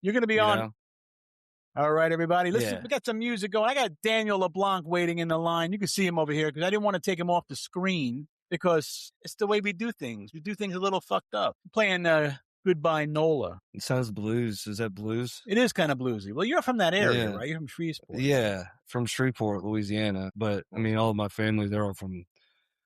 You're going to be you on. know? All right, everybody. Listen, Yeah. we got some music going. I got Daniel LeBlanc waiting in the line. You can see him over here because I didn't want to take him off the screen because it's the way we do things. We do things a little fucked up. Playing Goodbye Nola. It sounds blues. Is that blues? It is kind of bluesy. Well, you're from that area, Yeah. right? You're from Shreveport. Yeah. From Shreveport, Louisiana. But I mean, all of my family, they're all from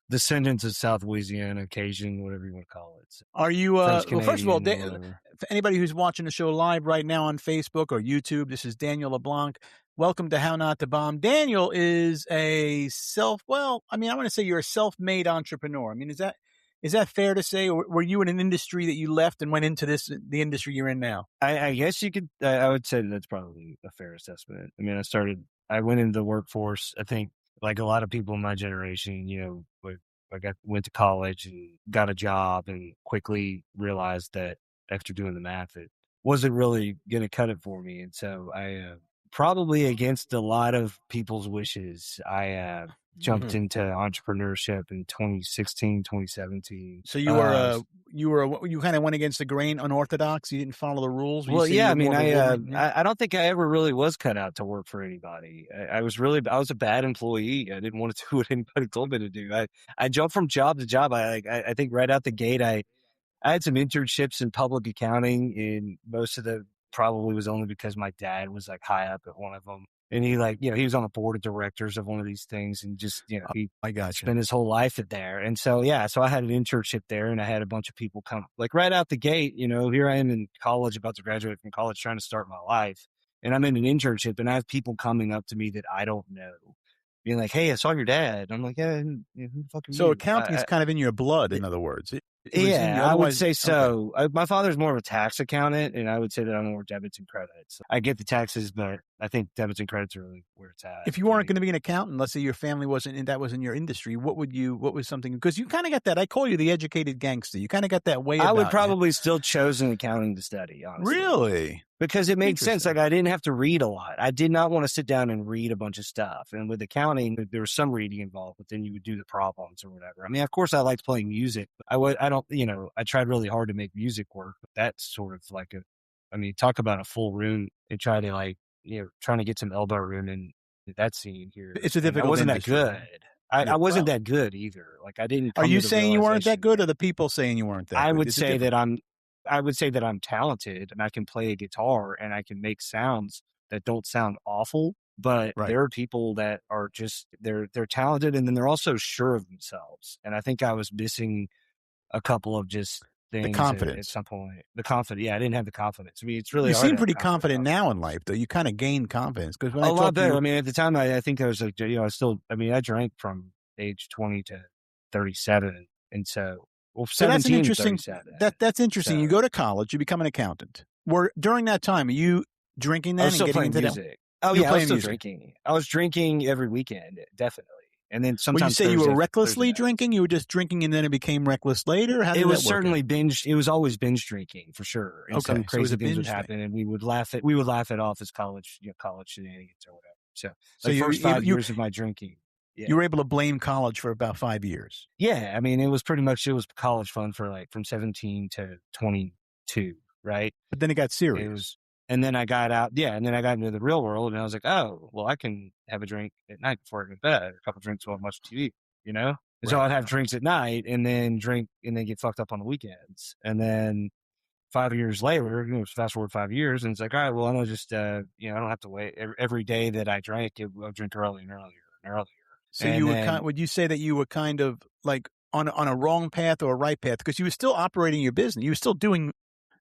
descendants of South Louisiana, Cajun, whatever you want to call it. So Are you, French well, first of all, Canadian, whatever. for anybody who's watching the show live right now on Facebook or YouTube, this is Daniel LeBlanc. Welcome to How Not to Bomb. Daniel is I want to say you're a self-made entrepreneur. I mean, is that fair to say? Or were you in an industry that you left and went into the industry you're in now? I guess you could, I would say that's probably a fair assessment. I mean, I went into the workforce, I think, like a lot of people in my generation, went to college and got a job and quickly realized that after doing the math, it wasn't really going to cut it for me. And so I, probably against a lot of people's wishes, I jumped into entrepreneurship in 2016, 2017. So you kind of went against the grain, unorthodox. You didn't follow the rules. Well, yeah, I mean, I don't think I ever really was cut out to work for anybody. I was a bad employee. I didn't want to do what anybody told me to do. I jumped from job to job. I think right out the gate, I had some internships in public accounting, and most of the probably was only because my dad was like high up at one of them. And he he was on the board of directors of one of these things, and just, he I got you. spent his whole life at there. And so, so I had an internship there, and I had a bunch of people come like right out the gate, here I am in college, about to graduate from college, trying to start my life. And I'm in an internship, and I have people coming up to me that I don't know, being like, "Hey, I saw your dad." I'm like, "Yeah, who the fuck are you?" So accounting is kind of in your blood, in other words. I would say so. Okay. My father's more of a tax accountant, and I would say that I'm more debits and credits. I get the taxes, but I think debits and credits are really where it's at. If you weren't going to be an accountant, let's say your family wasn't in your industry, what was something, because you kind of got that, I call you the educated gangster. You kind of got that way about I would probably still chosen accounting to study, honestly. Really? Because it made sense. Like, I didn't have to read a lot. I did not want to sit down and read a bunch of stuff. And with accounting, there was some reading involved, but then you would do the problems or whatever. I mean, of course, I liked playing music. I tried really hard to make music work. But that's sort of like talk about a full room and try to trying to get some elbow room in that scene here. It's a difficult I wasn't industry. that good. I wasn't that good either. Like, I didn't. Are you saying you weren't that good, or the people saying you weren't that good? I would say that I'm talented, and I can play a guitar, and I can make sounds that don't sound awful. But there are people that are just they're talented, and then they're also sure of themselves. And I think I was missing a couple of just things. The confidence at some point. The confidence, yeah, I didn't have the confidence. I mean, it's really. You seem pretty confident now in life, though. You kind of gained confidence because a lot better. I mean, at the time, I think I was like, I drank from age 20 to 37, and so. Well, so that's an interesting. That's interesting. So, you go to college, you become an accountant. During that time, are you drinking then? I was still playing music. Oh yeah, I was still drinking. I was drinking every weekend, definitely. And then sometimes. Would you say you were recklessly drinking? You were just drinking, and then it became reckless later. How did it was that work certainly out? binge. It was always binge drinking for sure. And some crazy things would happen, and we would laugh it off as college shenanigans or whatever. So the first 5 years of my drinking. Yeah. You were able to blame college for about 5 years. Yeah. I mean, it was college fun for like from 17 to 22, right? But then it got serious. And then I got out. Yeah. And then I got into the real world, and I was like, oh, well, I can have a drink at night before I go to bed, or a couple of drinks while I watch TV, And so I'd have drinks at night and then drink and then get fucked up on the weekends. And then 5 years later, fast forward 5 years, and it's like, all right, well, I'm going to just, I don't have to wait every day that I drank. I'll drink earlier and earlier and earlier. So would you say that you were kind of like on a wrong path or a right path? Because you were still operating your business. You were still doing,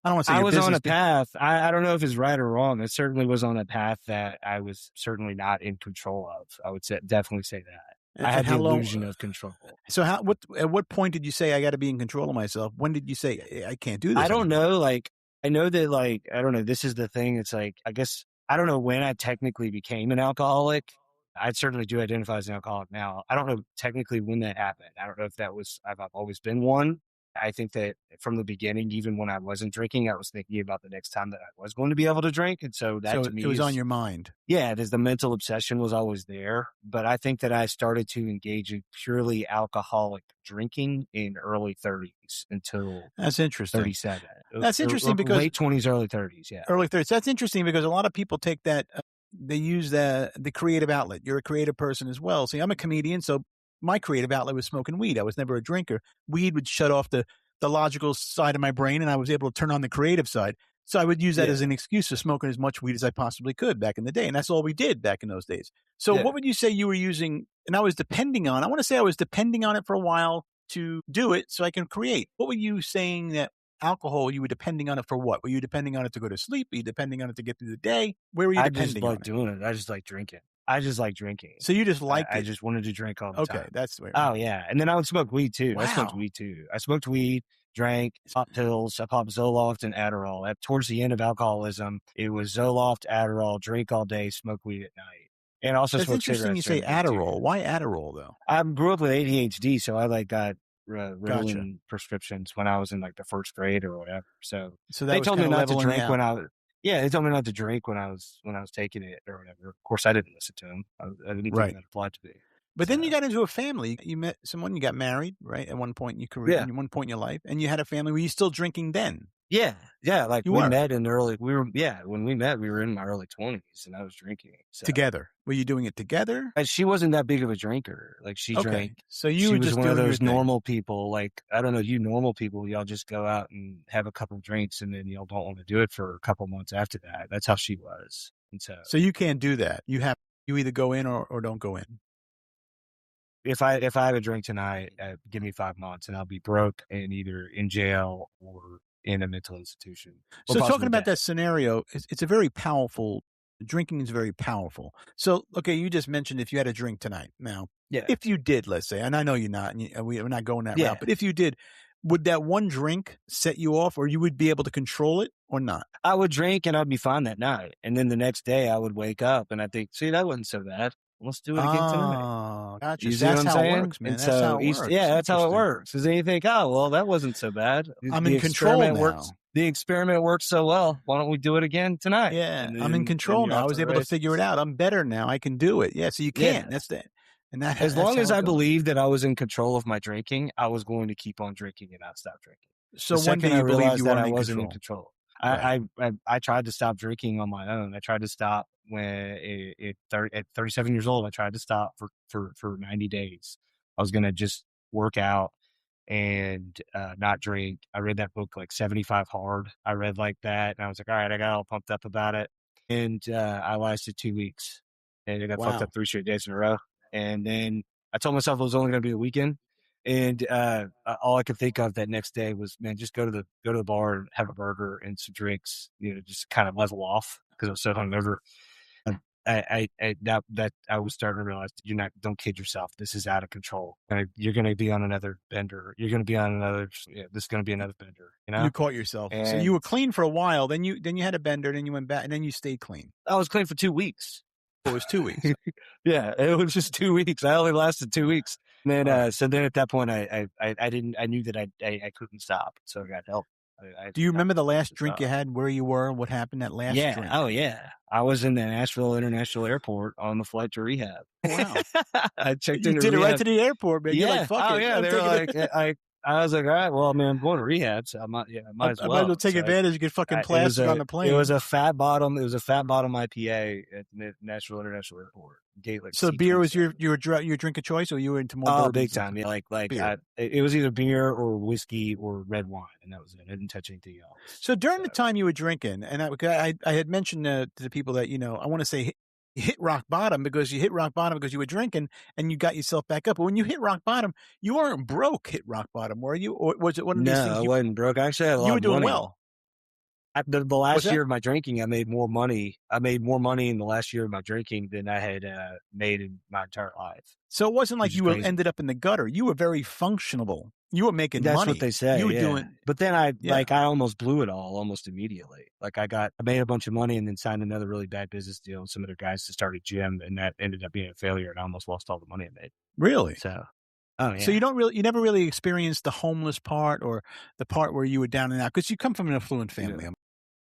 I don't want to say I was on a path. I don't know if it's right or wrong. It certainly was on a path that I was certainly not in control of. I would definitely say that. I had the illusion of control. So at what point did you say, I got to be in control of myself? When did you say, I can't do this? I don't know. Like, I know that, I don't know. This is the thing. It's like, I guess, I don't know when I technically became an alcoholic. I certainly do identify as an alcoholic now. I don't know technically when that happened. I don't know if that was, I've always been one. I think that from the beginning, even when I wasn't drinking, I was thinking about the next time that I was going to be able to drink. And so that So to it me was on is, your mind. yeah, there's the mental obsession was always there. But I think that I started to engage in purely alcoholic drinking in early 30s until That's interesting. 37, That's or interesting because late 20s, early 30s. Yeah. early 30s. That's interesting because a lot of people take that, they use the creative outlet. You're a creative person as well. See, I'm a comedian, so my creative outlet was smoking weed. I was never a drinker. Weed would shut off the logical side of my brain, and I was able to turn on the creative side. So I would use that Yeah. as an excuse for smoking as much weed as I possibly could back in the day, and that's all we did back in those days. So Yeah. what would you say you were using? And I want to say I was depending on it for a while to do it so I can create. What were you saying that alcohol, you were depending on it for what? Were you depending on it to go to sleep? Were you depending on it to get through the day? Where were you I just depending like on it? doing it. I just like drinking. I just like drinking. So you just liked I it. just wanted to drink all the Okay, time. that's the way around. Oh, yeah, and then I would smoke weed too. I smoked Wow. weed too. I smoked weed, drank, popped pills. I popped Zoloft and Adderall. Towards the end of alcoholism, it was Zoloft, Adderall, drink all day, smoke weed at night, and also That's smoke interesting you cigarettes during say the day too. Adderall. Why Adderall though? I grew up with ADHD, so I like got Gotcha. Ritalin prescriptions when I was in like the first grade or whatever. So So that they was told me kind of not to leveling you drink out. when yeah, they told me not to drink when I was taking it or whatever. Of course, I didn't listen to them. I didn't think Right. that applied to me. But So then you got into a family. You met someone, you got married, right? At one point in your career, yeah, in one point in your life, and you had a family. Were you still drinking then? yeah, yeah. Like You we were met in early. We were yeah. When we met, we were in my early 20s, and I was drinking. So together. Were you doing it together? and she wasn't that big of a drinker. Like she drank. Okay. So you She were was just one of doing your those thing. normal people. Like I don't know, you normal people, y'all just go out and have a couple drinks, and then y'all don't want to do it for a couple months after that. That's how she was. And so So you can't do that. You either go in or don't go in. if I have a drink tonight, give me 5 months, and I'll be broke and either in jail or in a mental institution or So talking possibly about dead. that scenario, it's a very powerful drinking is very powerful. So, okay, you just mentioned if you had a drink tonight. Now, Yeah, if you did, let's say, and I know you're not, and we're not going that route, yeah. but if you did, would that one drink set you off, or you would be able to control it, or not? I would drink and I'd be fine that night, and then the next day I would wake up and I think, see, that wasn't so bad. Let's do it again tonight. Oh, gotcha. You So see what that's I'm how it saying? works, man. And That's so how it works. yeah, that's how it Interesting. works. Because then you think, oh, well, that wasn't so bad. I'm The in control experiment works. now. The experiment works so well. Why don't we do it again tonight? Yeah, And I'm in then control you're now. I off to was the able to figure it races. out. I'm better now. I can do it. Yeah, so you Yeah. can. That's the and that As that's long as how it I goes. believed that I was in control of my drinking, I was going to keep on drinking and not stop drinking. The So when do second I you believe realized you that weren't I in wasn't in control? control, Right. I tried to stop drinking on my own. I tried to stop when at 37 years old. I tried to stop for 90 days. I was going to just work out and not drink. I read that book like 75 Hard. I read like that, and I was like, all right, I got all pumped up about it, and I lasted 2 weeks, and I got fucked up Wow. 3 straight days in a row, and then I told myself it was only going to be a weekend. And all I could think of that next day was, man, just go to the bar and have a burger and some drinks, just kind of level off because I was so hungover. That I was starting to realize don't kid yourself. This is out of control. You're going to be on another bender. You're going to be on another. Yeah, this is going to be another bender. You caught yourself. So you And were clean for a while, then you had a bender, then you went back, and then you stayed clean. I was clean for 2 weeks. Oh, it was 2 weeks. Yeah, it was just 2 weeks. I only lasted 2 weeks. And then, Alright. so then at that point, I didn't. I knew that I couldn't stop, so I got help. I Do you got remember the last to drink you stop. had, where you were, what happened that last Yeah. drink? Oh, yeah. I was in the Nashville International Airport on the flight to rehab. Oh, wow. I checked You into did it right rehab. to the airport, man. You're like, Yeah. "Fuck Oh, it. yeah. I'm They were taking like, it. I was like, all right, well, I mean, I'm going to rehab, so I might as I might as well well. take So advantage and get fucking it was plastered on the it was plane." a fat bottom. It was a fat bottom IPA at the Nashville International Airport. Gate like So beer was C27. your drink of choice, or you were into more Oh, big bourbons and time. Yeah, beer? it was either beer or whiskey or red wine, and that was it. I didn't touch anything else. So during So the time you were drinking, and I had mentioned to the people that I want to say hit rock bottom because you hit rock bottom because you were drinking and you got yourself back up. But when you hit rock bottom, you weren't broke. Hit rock bottom, were you? Or was it one of these no, things I wasn't broke. I actually had a you lot were of doing money. well? The Was last that? year of my drinking, I made more money. I made more money in the last year of my drinking than I had made in my entire life, So it wasn't like which is you crazy. ended up in the gutter. You were very functionable. You were making That's what they money. say, You were yeah. doing, But then yeah. I almost blew it all almost immediately. Like I made a bunch of money and then signed another really bad business deal with some other guys to start a gym, and that ended up being a failure, and I almost lost all the money I made. Really? So Oh, So yeah. you never really experienced the homeless part or the part where you were down and out because you come from an affluent family. Yeah.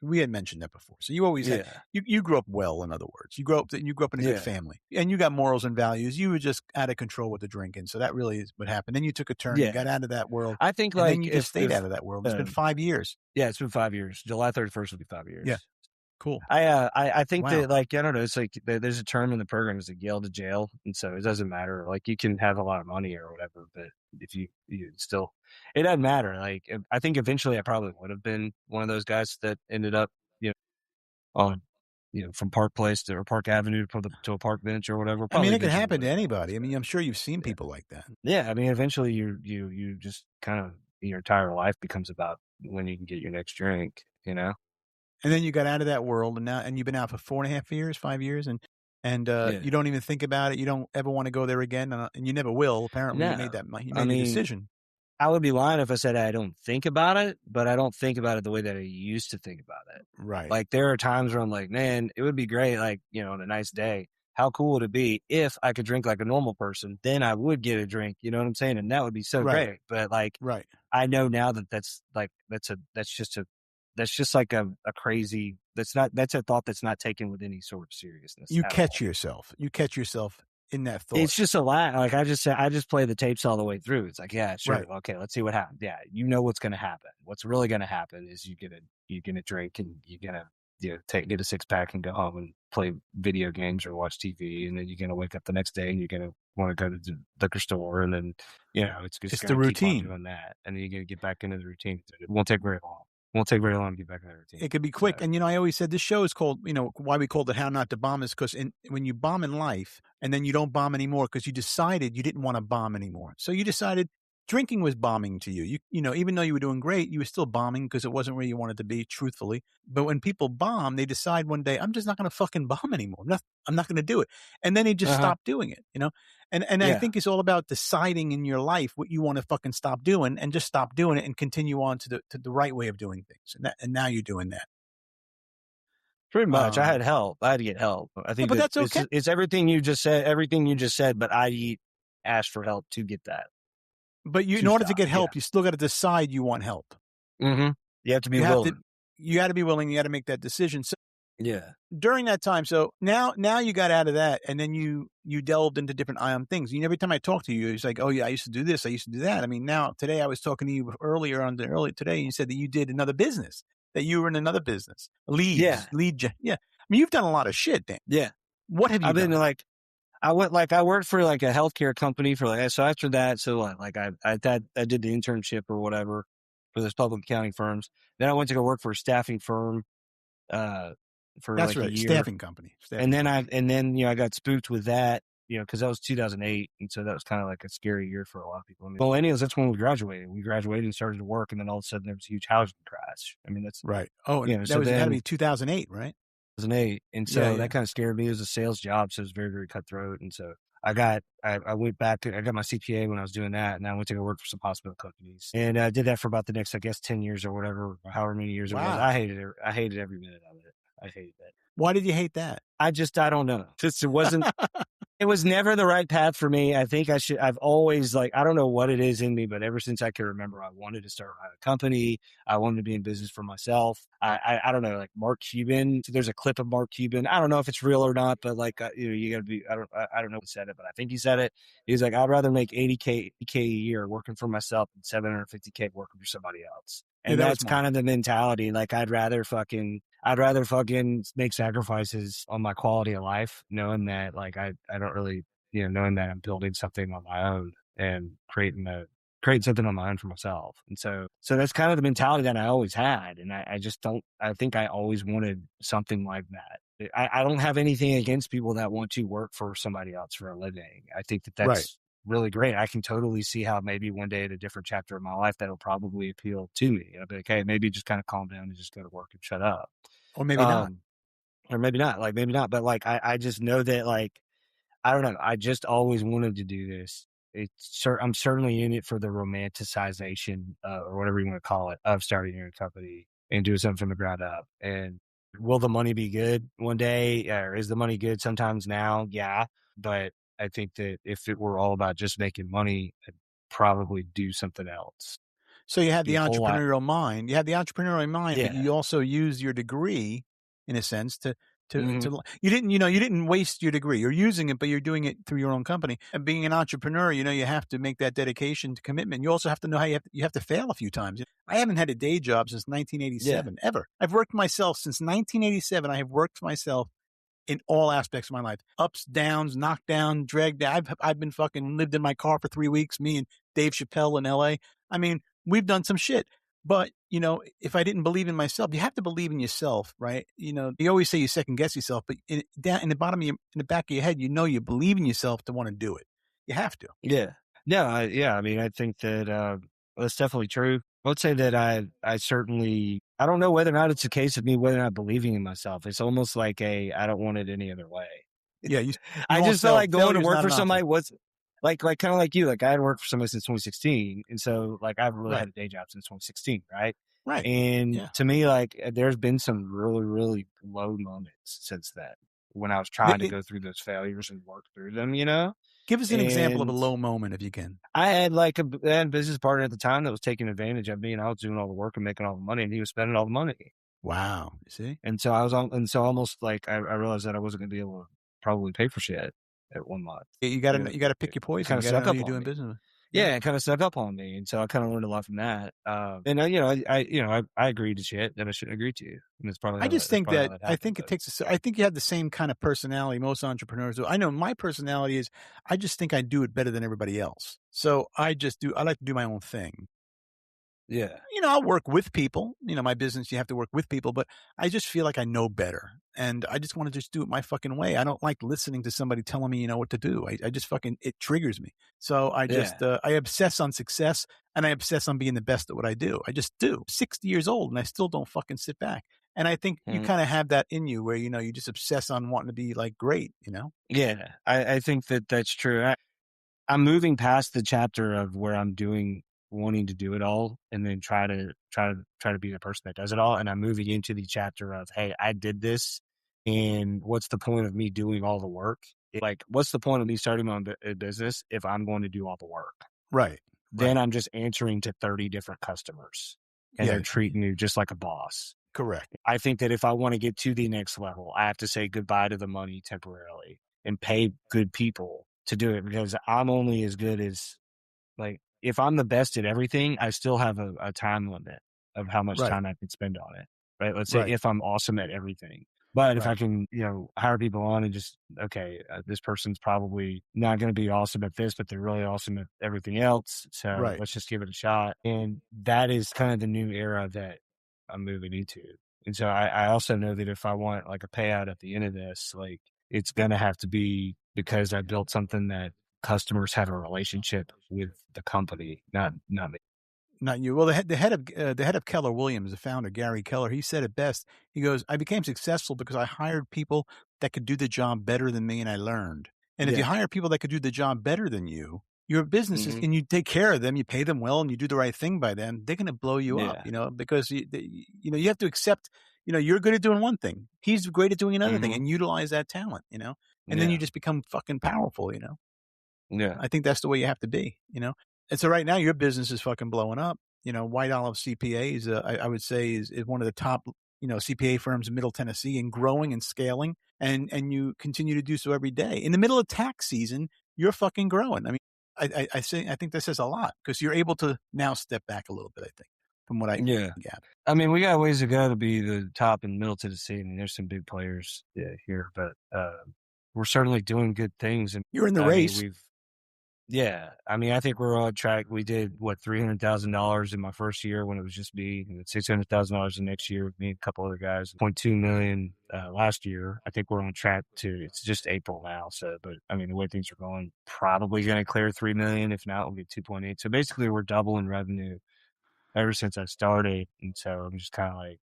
We had mentioned that before. So you always had Yeah. you grew up well, in other words. You grew up in a good Yeah. family. And you got morals and values. You were just out of control with the drinking. So that really is what happened. Then you took a turn, you got Yeah. out of that world, I think, and then like, you just stayed if, out of that world. It's been um 5 years. yeah, it's been 5 years. July 31st will be 5 Yeah, years. cool. I think Wow. that, like, I don't know, it's like there's a term in the program, it's like Yale to jail, and so it doesn't matter. Like, you can have a lot of money or whatever, but if you still, it doesn't matter. Like, I think eventually I probably would have been one of those guys that ended up, you know, on, from Park Place or Park Avenue to a park bench or whatever. I mean, Probably it could eventually happen would to have done anybody. I that. mean, I'm sure you've seen Yeah. people like that. Yeah. I mean, eventually you just kind of, your entire life becomes about when you can get your next drink, you know? And then you got out of that world, and you've been out for 4.5 years, 5 years, and Yeah. you don't even think about it. You don't ever wanna go there again, and you never will. Apparently, No. you I made your mean, decision. I would be lying if I said I don't think about it, but I don't think about it the way that I used to think about it. Right. Like, there are times where I'm like, man, it would be great, like, on a nice day. How cool would it be if I could drink like a normal person? Then I would get a drink, you know what I'm saying? And that would be so Right. great. But, like, Right. I know now that that's just like a crazy, that's a thought that's not taken with any sort of seriousness You at catch all. yourself. You catch yourself in that thought. It's just a lie. Like, I just play the tapes all the way through. It's like, yeah, sure. Right. Okay, let's see what happens. Yeah, you know what's gonna happen. What's really gonna happen is you're gonna drink and you're gonna, get a 6 pack and go home and play video games or watch TV, and then you're gonna wake up the next day and you're gonna want to go to the liquor store, and then, it's just It's the gonna keep on routine. doing that, and then you're gonna get back into the routine. It won't take very long. Won't take very long to get back in the routine. It could be So quick. And, I always said this show is called, why we called it How Not to Bomb is because when you bomb in life and then you don't bomb anymore because you decided you didn't want to bomb anymore. So you decided drinking was bombing to you. Even though you were doing great, you were still bombing because it wasn't where you wanted to be, truthfully. But when people bomb, they decide one day, I'm just not going to fucking bomb anymore. I'm not going to do it. And then they just uh-huh. stop doing it. And I Yeah. think it's all about deciding in your life what you want to fucking stop doing and just stop doing it and continue on to the right way of doing things. And now you're doing that. Pretty much. I had Um, help. I had to get help. I well, think but that that's okay. it's everything you just said, but asked for help to get that, But in to order to stop. get Yeah. help, you still got to decide you want help. Mhm. You have to be You have to, willing. you got to be willing. You got to make that decision. So Yeah. during that time, so now you got out of that, and then you delved into different things. Every time I talk to you, it's like, oh yeah, I used to do this, I used to do that. I mean, now today I was talking to you earlier today, and you said that you did another business, that you were in another business, Yeah. yeah. I mean, you've done a lot of shit, Dan. Yeah. What have you I've been done? like, I worked for like a healthcare company for like, so after that, so like I did the internship or whatever for those public accounting firms. Then I went to go work for a staffing firm, uh, for That's like a right, year. staffing company. And then, I got spooked with that, cause that was 2008. And so that was kind of like a scary year for a lot of people. I mean, millennials, that's when we graduated. We graduated and started to work. And then all of a sudden there was a huge housing crash. I mean, that's, Right. Oh, and that so was had to then be 2008, right? 2008. And Yeah, so that yeah. kind of scared me. It was a sales job. So it was very, very cutthroat. And so I went back I got my CPA when I was doing that. And I went to go work for some hospital companies, and I did that for about the next, I guess, 10 years or whatever, or however many years it was. Wow. I hated every minute of it. I hated it. Why did you hate that? I don't know. Just, it was never the right path for me. I think I've always, like, I don't know what it is in me, but ever since I can remember, I wanted to start a company. I wanted to be in business for myself. I don't know, like Mark Cuban. So there's a clip of Mark Cuban. I don't know if it's real or not, but like, you gotta be, I don't know who said it, but I think he said it. He's like, I'd rather make 80K a year working for myself than 750K working for somebody else. Yeah, And that was that's Mark. kind of the mentality. Like, I'd rather fucking make sacrifices on my quality of life, knowing that, like, I don't really, knowing that I'm building something on my own and creating something on my own for myself. And so that's kind of the mentality that I always had. And I just don't, I think I always wanted something like that. I don't have anything against people that want to work for somebody else for a living. I think that Right. that's really great. I can totally see how maybe one day at a different chapter of my life that'll probably appeal to me. I'll be like, hey, maybe just kind of calm down and just go to work and shut up. Or maybe not. Um, or maybe not, like, maybe not. But like, I just know that, like, I don't know. I just always wanted to do this. I'm certainly in it for the romanticization, or whatever you want to call it, of starting your own company and doing something from the ground up. And will the money be good one day? Or is the money good sometimes now? Yeah. But I think that if it were all about just making money, I'd probably do something else. So you have Be the a whole lot. entrepreneurial mind. You have the entrepreneurial mind, but Yeah. you also use your degree in a sense Mhm. you didn't, you didn't waste your degree. You're using it, but you're doing it through your own company. And being an entrepreneur, you have to make that dedication to commitment. You also have to know how you have to fail a few times. I haven't had a day job since Yeah. 1987 ever. I've worked myself since 1987. I have worked myself in all aspects of my life. Ups, downs, knocked down, dragged down. I've been fucking lived in my car for 3 weeks, me and Dave Chappelle in LA. I mean, we've done some shit. But, if I didn't believe in myself, you have to believe in yourself, right? You always say you second guess yourself, but down in the bottom of your in the back of your head, you believe in yourself to want to do it. You have to. Yeah. No, yeah, I mean, I think that, that's definitely true. I would say that I certainly I don't know whether or not it's a case of me whether or not believing in myself. It's almost like I don't want it any other way. Yeah, you I won't just felt sell. like going to Failure's work not for an option. somebody was like kinda like you, like I had worked for somebody since 2016, and so, like, I haven't really had Right. a day job since 2016, right? Right. And Yeah. to me, like, there's been some really, really low moments since then when I was The- trying to it- go through those failures and work through them, you know? Give us an example of a And low moment if you can. I had like I had a business partner at the time that was taking advantage of me, and I was doing all the work and making all the money, and he was spending all the money. Wow. You see? And so I was on, and so almost like I realized that I wasn't going to be able to probably pay for shit at 1 month. You You gotta know, you gotta it pick your poison. kind You of gotta snuck know who up you're on doing me. business with. Yeah. Yeah, it kind of snuck up on me, and so I kind of learned a lot from that. And I agreed to shit that I shouldn't agree to, and I just that's think probably how that that I happened. think it But takes I think you have the same kind of personality most entrepreneurs do. I know my personality is I just think I do it better than everybody else. So I like to do my own thing. yeah, I'll work with people. My business, you have to work with people, but I just feel like I know better. And I just want to just do it my fucking way. I don't like listening to somebody telling me, what to do. I just fucking, it triggers me. So yeah, I obsess on success and I obsess on being the best at what I do. I just do. 60 years old and I still don't fucking sit back. And I think you mhm, kind of have that in you where, you just obsess on wanting to be like great. yeah. I think that that's true. I'm moving past the chapter of where I'm doing wanting to do it all and then try to be the person that does it all. And I'm moving into the chapter of, hey, I did this. And what's the point of me doing all the work? Like, what's the point of me starting my own business if I'm going to do all the work? Right. Then Right. I'm just answering to 30 different customers and Yeah. they're treating me just like a boss. Correct. I think that if I want to get to the next level, I have to say goodbye to the money temporarily and pay good people to do it because I'm only as good as like if I'm the best at everything, I still have a time limit of how much Right. time I can spend on it. Right. Let's say Right. if I'm awesome at everything. But if I Right. can, hire people on and just, okay, this person's probably not going to be awesome at this, but they're really awesome at everything else. So Right. let's just give it a shot. And that is kind of the new era that I'm moving into. And so I also know that if I want like a payout at the end of this, like it's going to have to be because I built something that customers have a relationship with the company, not me. Not you. Well, the head of Keller Williams, the founder, Gary Keller, he said it best. He goes, "I became successful because I hired people that could do the job better than me, and I learned. And if you Yeah. hire people that could do the job better than you, your business is, Mhm. and you take care of them, you pay them well, and you do the right thing by them, they're going to blow you up, Yeah. because you have to accept, you're good at doing one thing, he's great at doing another thing, Mhm. and utilize that talent, and then you Yeah. just become fucking powerful. Yeah. I think that's the way you have to be. And so right now your business is fucking blowing up. White Olive CPA is, I would say is one of the top, CPA firms in Middle Tennessee and growing and scaling. And you continue to do so every day. In the middle of tax season, you're fucking growing. I mean, I think that says a lot because you're able to now step back a little bit, I think, from what I Yeah. gather. I mean, we got ways to go to be the top in Middle Tennessee. I mean, there's some big players, yeah, here, but, we're certainly doing good things. And You're in the I mean, race. yeah, I mean, I think we're on track. We did what $300,000 in my first year when it was just me, and $600,000 the next year with me and a couple other guys. 0.2 million last year. I think we're on track to. It's just April now, so but I mean, the way things are going, probably going to clear 3 million. If not, we'll get 2.8. So basically, we're doubling revenue ever since I started, and so I'm just kind of like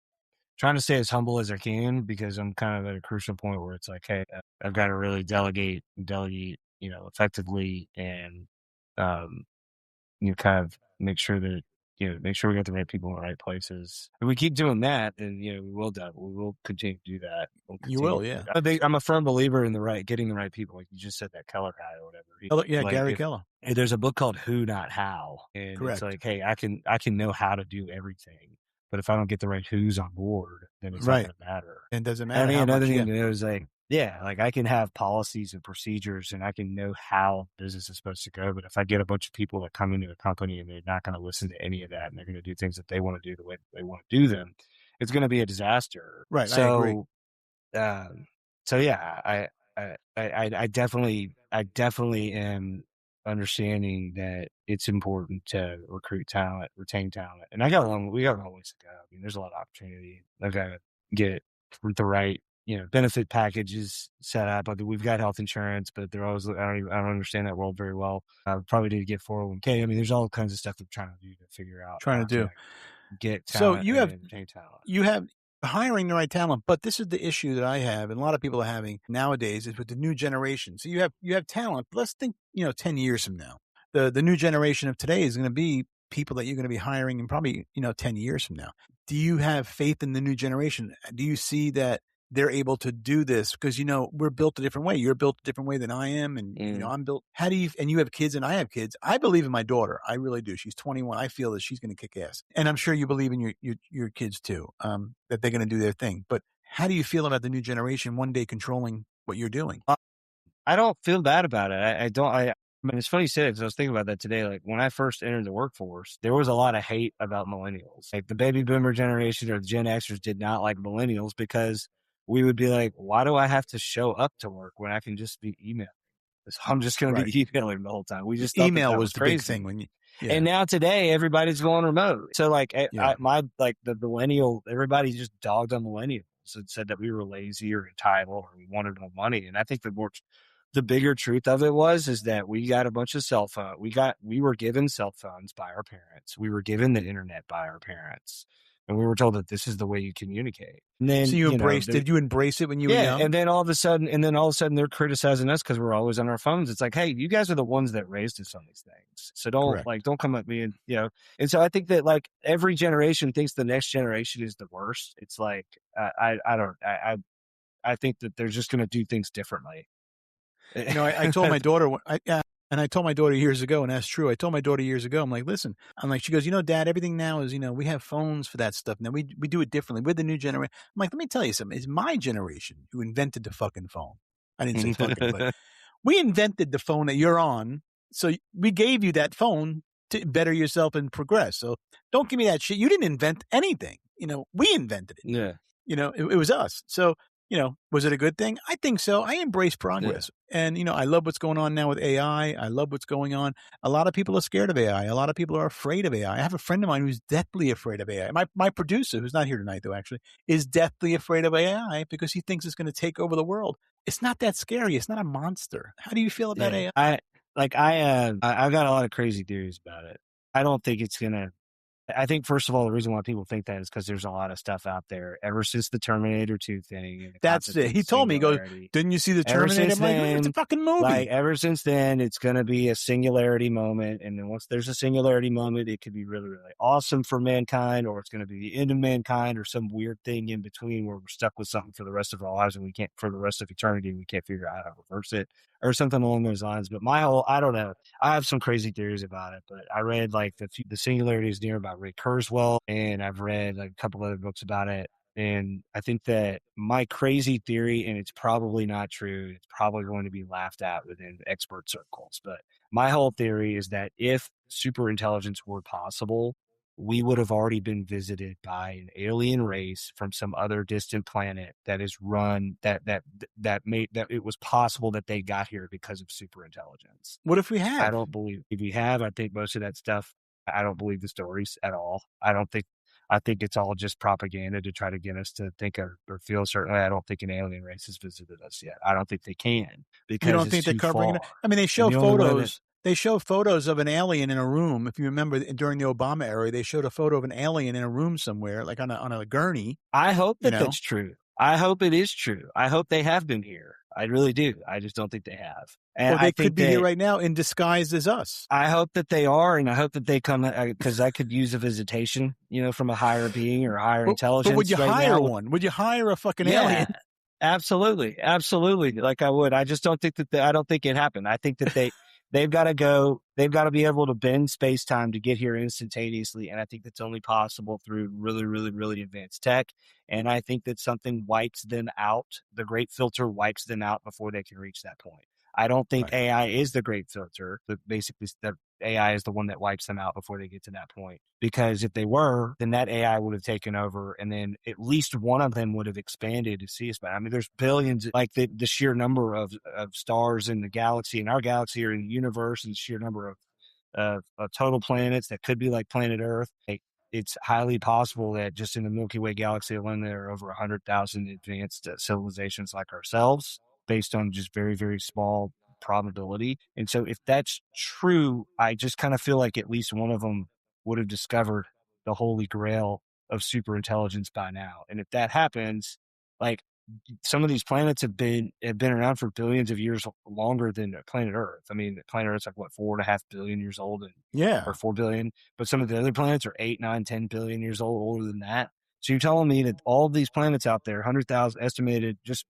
trying to stay as humble as I can because I'm kind of at a crucial point where it's like, hey, I've got to really delegate, effectively and, kind of make sure that make sure we got the right people in the right places. If we keep doing that, then, we will continue to do that. We'll You continue will, to do yeah. that. I'm a firm believer in getting the right people. Like you just said, that Keller guy or whatever. Yeah, Like Gary if Keller. there's a book called Who Not How, and it's Correct. like, hey, I can know how to do everything, but if I don't get the right who's on board, then it's not Right. going to matter. And it doesn't And I matter think how another much, thing yeah. to know is like, yeah, like I can have policies and procedures and I can know how business is supposed to go. But if I get a bunch of people that come into a company and they're not going to listen to any of that and they're going to do things that they want to do the way they want to do them, it's going to be a disaster. Right, I agree. Um, so yeah, I definitely am understanding that it's important to recruit talent, retain talent. And we got a long ways to go. I mean, there's a lot of opportunity. I've got to get the right, benefit packages set up. Like we've got health insurance, but they're always, I don't understand that world very well. Probably need to get 401k. I mean, there's all kinds of stuff I'm trying to do to figure out Trying to how do. to get So talent and retain talent. you have hiring the right talent, but this is the issue that I have and a lot of people are having nowadays is with the new generation. So you have talent. But let's think, 10 years from now. The new generation of today is going to be people that you're going to be hiring in probably, 10 years from now. Do you have faith in the new generation? Do you see that they're able to do this? Because, we're built a different way. You're built a different way than I am. And, Mm. I'm built. How do you, and you have kids and I have kids. I believe in my daughter. I really do. She's 21. I feel that she's going to kick ass. And I'm sure you believe in your kids too, that they're going to do their thing. But how do you feel about the new generation one day controlling what you're doing? I don't feel bad about it. I don't. I mean, it's funny you said it because I was thinking about that today. Like when I first entered the workforce, there was a lot of hate about millennials. Like the baby boomer generation or the Gen Xers did not like millennials because we would be like, why do I have to show up to work when I can just be emailing? So I'm just going to Right. be emailing the whole time. We just thought that Email that was was the big thing crazy. when you, And yeah, now today, everybody's going remote. So like, yeah. the millennial, everybody just dogged on millennials and said that we were lazy or entitled or we wanted more money. And I think the bigger truth of it is that we got a bunch of cell phone. We were given cell phones by our parents. We were given the internet by our parents. And we were told that this is the way you communicate. And So then, did you embrace it when you were yeah, young? and then all of a sudden they're criticizing us because we're always on our phones. It's like, hey, you guys are the ones that raised us on these things, so Correct. don't come at me and And so I think that like every generation thinks the next generation is the worst. It's like I think that they're just going to do things differently. I told my daughter, and I told my daughter years ago, and that's true. I told my daughter years ago, I'm like, listen, she goes, Dad, everything now is, we have phones for that stuff. Now we do it differently. We're the new generation. I'm like, let me tell you something. It's my generation who invented the fucking phone. I didn't say fucking, but we invented the phone that you're on. So we gave you that phone to better yourself and progress. So don't give me that shit. You didn't invent anything. We invented it. Yeah, It was us. So, was it a good thing? I think so. I embrace yeah, progress. And, I love what's going on now with AI. I love what's going on. A lot of people are scared of AI. A lot of people are afraid of AI. I have a friend of mine who's deathly afraid of AI. My producer, who's not here tonight, though, actually, is deathly afraid of AI because he thinks it's going to take over the world. It's not that scary. It's not a monster. How do you feel about yeah. AI? I've got a lot of crazy theories about it. I don't think it's gonna. I think, first of all, the reason why people think that is because there's a lot of stuff out there ever since the Terminator 2 thing and the That's concept it. of He told me, he goes, singularity. didn't you see the Ever Terminator? since I'm like, it's a then, fucking movie. ever since then, it's going to be a singularity moment. And then once there's a singularity moment, it could be really, really awesome for mankind, or it's going to be the end of mankind, or some weird thing in between where we're stuck with something for the rest of our lives and for the rest of eternity, we can't figure out how to reverse it or something along those lines. But I don't know. I have some crazy theories about it, but I read like the Singularity is Near by Ray Kurzweil, and I've read like a couple other books about it. And I think that my crazy theory, and it's probably not true, it's probably going to be laughed at within expert circles, but my whole theory is that if super intelligence were possible, we would have already been visited by an alien race from some other distant planet that is run that made that it was possible that they got here because of super intelligence. What if we I have? don't believe if we have, I think most of that stuff, I don't believe the stories at all. I think it's all just propaganda to try to get us to think or feel a certain way. I don't think an alien race has visited us yet. I don't think they can You because don't it's think they're too covering far. it? I mean, And the only way that they show photos of an alien in a room. If you remember during the Obama era, they showed a photo of an alien in a room somewhere, like on a gurney, I hope you that know? that's true. I hope it is true. I hope they have been here. I really do. I just don't think they have. And Or I they could think be here that right now in disguise as us. I hope that they are, and I hope that they come because I could use a visitation, from a higher being or higher But would you intelligence right hire now. one? Would you hire a fucking Yeah, alien? absolutely, absolutely. Like I would. I just don't think that. I don't think it happened. I think that they've got to go. They've got to be able to bend space time to get here instantaneously, and I think that's only possible through really, really, really advanced tech. And I think that something wipes them out. The great filter wipes them out before they can reach that point. I don't think Right. AI is the great filter. Basically, the AI is the one that wipes them out before they get to that point. Because if they were, then that AI would have taken over, and then at least one of them would have expanded to see us. But I mean, there's billions, like the sheer number of stars in the galaxy, in our galaxy or in the universe, and the sheer number of total planets that could be like planet Earth. Like, it's highly possible that just in the Milky Way galaxy alone, there are over 100,000 advanced civilizations like ourselves, based on just very, very small probability. And so, if that's true, I just kind of feel like at least one of them would have discovered the holy grail of super intelligence by now. And if that happens, like, some of these planets have been around for billions of years longer than planet Earth. I mean, planet Earth's like what, 4.5 billion years old, or Yeah. 4 billion. But some of the other planets are 8, 9, 10 billion years old, older than that. So you're telling me that all these planets out there, 100,000 estimated, just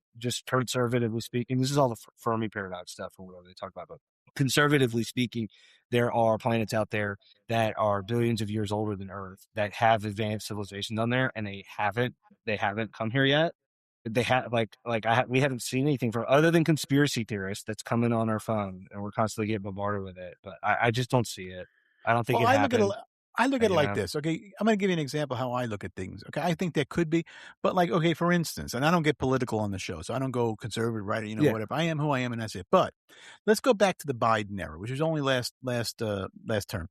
conservatively speaking, this is all the Fermi paradox stuff or whatever they talk about. But conservatively speaking, there are planets out there that are billions of years older than Earth that have advanced civilizations on there, and they haven't come here yet. They have we haven't seen anything from other than conspiracy theorists that's coming on our phone, and we're constantly getting bombarded with it. But I just don't see it. I don't think Well, it happened. I look at it You like know? this. Okay, I'm going to give you an example how I look at things. Okay, I think there could be, but like, okay, for instance, and I don't get political on the show, so I don't go conservative, right? Yeah, Whatever. I am who I am, and that's it. But let's go back to the Biden era, which was only last term.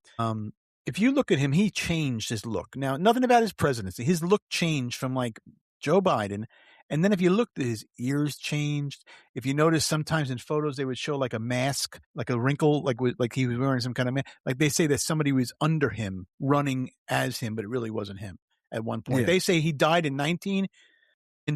If you look at him, he changed his look. Now, nothing about his presidency. His look changed from like Joe Biden. And then if you looked, his ears changed. If you notice, sometimes in photos they would show like a mask, like a wrinkle, like he was wearing some kind of mask. Like they say that somebody was under him, running as him, but it really wasn't him. At one point, yeah, they say he died in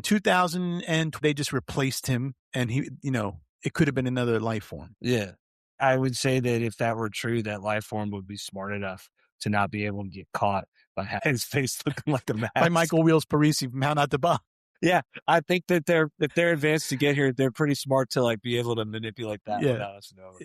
2000, and they just replaced him, and it could have been another life form. yeah. I would say that if that were true, that life form would be smart enough to not be able to get caught by having his face looking like a By mask. Michael Wheels Parisi from How Not to Bomb. Yeah, I think that if they're advanced to get here, they're pretty smart to like be able to manipulate that Yeah. without us knowing.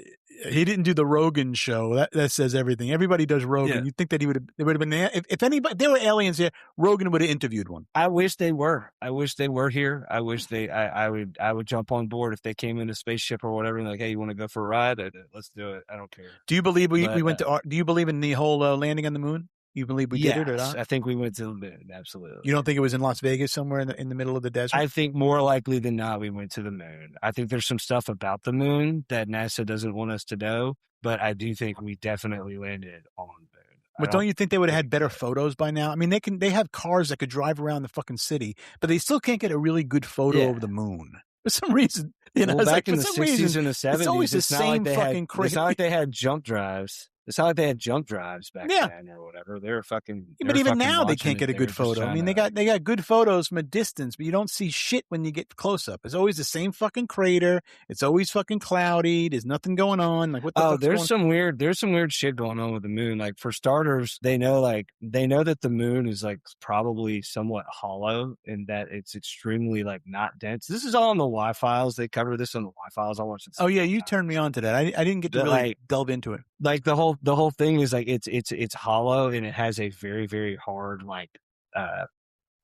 He didn't do the Rogan show. That says everything. Everybody does Yeah, Rogan. You'd think that there would have been, if anybody, there were aliens here, Rogan would have interviewed one. I wish they were. I wish they were here. I wish I would jump on board if they came in a spaceship or whatever. And like, hey, you want to go for a ride? Let's do it. I don't care. Do you believe we But went to, do you believe in the whole landing on the moon? You believe we did it or yes, not? I think we went to the moon. You Absolutely. don't think it was in Las Vegas somewhere in the middle of the desert? I think more likely than not, we went to the moon. I think there's some stuff about the moon that NASA doesn't want us to know, but I do think we definitely landed on the moon. I But don't don't you think they would have had think better that. photos by now? I mean, they have cars that could drive around the fucking city, but they still can't get a really good photo Yeah. of the moon. For some reason, Well, it's like, back for in the some reason, 60s and the it's always 70s, the same fucking it's not like crazy. they had jump drives. It's not like they had jump drives back Yeah. then or whatever. They But were even fucking now they launching can't it. get a They were good just photo. I trying mean, to. they got good photos from a distance, but you don't see shit when you get close up. It's always the same fucking crater. It's always fucking cloudy. There's nothing going on. Like, what the Oh, fuck's going on? there's some weird shit going on with the moon. Like, for starters, they know that the moon is like probably somewhat hollow and that it's extremely like not dense. This is all on the Y files. They cover this on the Y files. I watched it Oh so yeah, many you turned me times. on to that. I didn't get to But really delve into it. like the whole thing is like it's hollow and it has a very, very hard like uh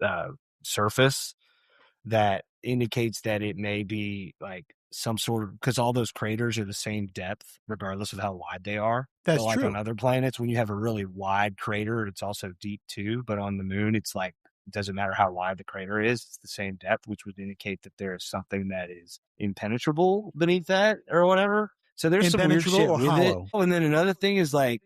uh surface that indicates that it may be like some sort of, because all those craters are the same depth regardless of how wide they are. But That's like on true. other planets, when you have a really wide crater, it's also deep too. But on the moon, it's like it doesn't matter how wide the crater is, it's the same depth, which would indicate that there is something that is impenetrable beneath that or whatever. So there's some weird Impenetrable shit or with it. hollow? Oh, and then another thing is like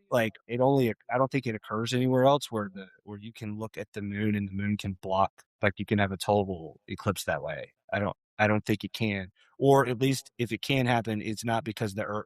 it only, I don't think it occurs anywhere else where you can look at the moon and the moon can block, like you can have a total eclipse that way. I don't think it can. Or at least if it can happen, it's not because the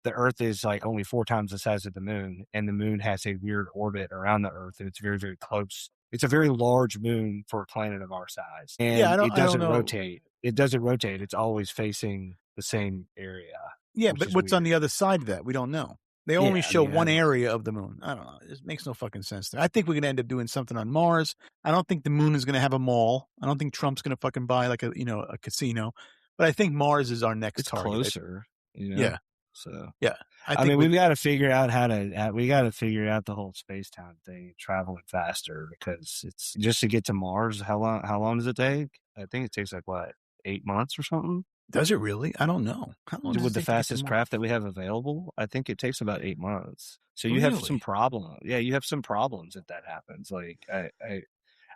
Earth is like only 4 times the size of the moon, and the moon has a weird orbit around the Earth, and it's very, very close It's a very large moon for a planet of our size, Yeah, and it I don't doesn't know. rotate. It doesn't rotate. It's always facing the same area, Yeah, which but is what's on the weird. other side of that? We don't know. They only Yeah, I show mean, I one don't. area of the moon. I don't know. It makes no fucking sense. I think we're gonna end up doing something on Mars. I don't think the moon is gonna have a mall. I don't think Trump's gonna fucking buy like a casino. But I think Mars is our next It's target. closer, Yeah, So, yeah. I I think mean, with we've got to figure out we got to figure out the whole space time thing, traveling faster, because it's just to get to Mars. How long does it take? I think it takes like what, 8 months or something? does it really? I don't know. How long does it With the take to get to fastest Mars? craft that we have available, I think it takes about 8 months. So you have some Really? problem. Yeah, you have some problems if that happens. Like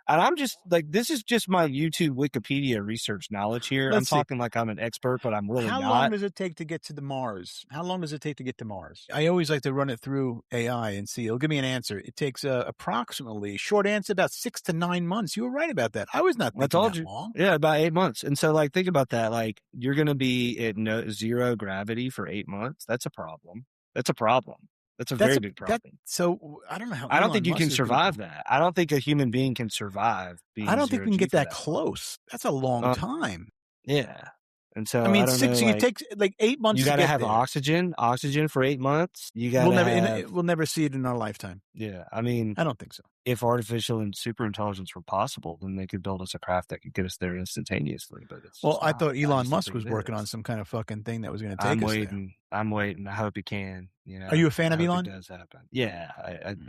and I'm just like, this is just my YouTube Wikipedia research knowledge here. I'm Let's see. talking like I'm an expert, but I'm really How long not. does it take to get to the Mars? How long does it take to get to Mars? I always like to run it through AI and see. It'll give me an answer. It takes approximately, short answer, about 6 to 9 months. You were right about that. I was not I thinking told that you. long. Yeah, about 8 months. And so, like, think about that. Like, you're going to be at zero gravity for 8 months. That's a problem. That's a problem. That's a very big problem. So I don't know how I don't think Elon you Musk can is going to. survive that. I don't think a human being can survive I being don't think zero we can G get for that that long. close. That's a long time. Yeah. And I so I mean, don't know, six. It like, takes like 8 months you to got to get have there. oxygen for 8 months. You got We'll to never, have, we'll never see it in our lifetime. yeah. I mean, I don't think so. if artificial and super intelligence were possible, then they could build us a craft that could get us there instantaneously, but it's Well, just I not. thought I Elon just don't Musk think was it working on is. some kind of fucking thing that was going to I'm take us there. waiting. I'm waiting. I hope he can. Are you a fan I of hope Elon? it does happen. Yeah.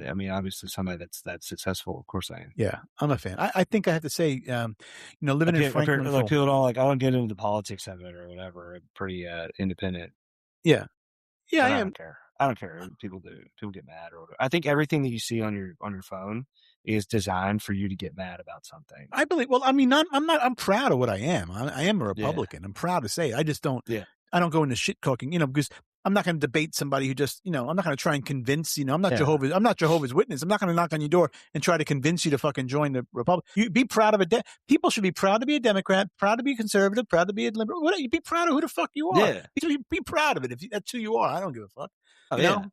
I mean, obviously, somebody that's successful. Of course, I am. Yeah, I'm a fan. I think I have to say, living in Franklin Like, for people don't like. I don't get into the politics of it or whatever. I'm pretty independent, yeah, yeah, I but I am. don't care. I don't care. People do. People get mad or whatever. I think everything that you see on your phone is designed for you to get mad about something. I believe. Well, I mean, I'm not. I'm proud of what I am. I am a Yeah. Republican. I'm proud to say it. I just don't. Yeah. I don't go into shit talking, because I'm not going to debate somebody who just, I'm not going to try and convince. I'm not Yeah. I'm not Jehovah's Witness. I'm not going to knock on your door and try to convince you to fucking join the Republic. You be proud of it. People should be proud to be a Democrat, proud to be conservative, proud to be a liberal. You be proud of who the fuck you are. Yeah. Be proud of it. If that's who you are, I don't give a fuck. Oh, You yeah. know?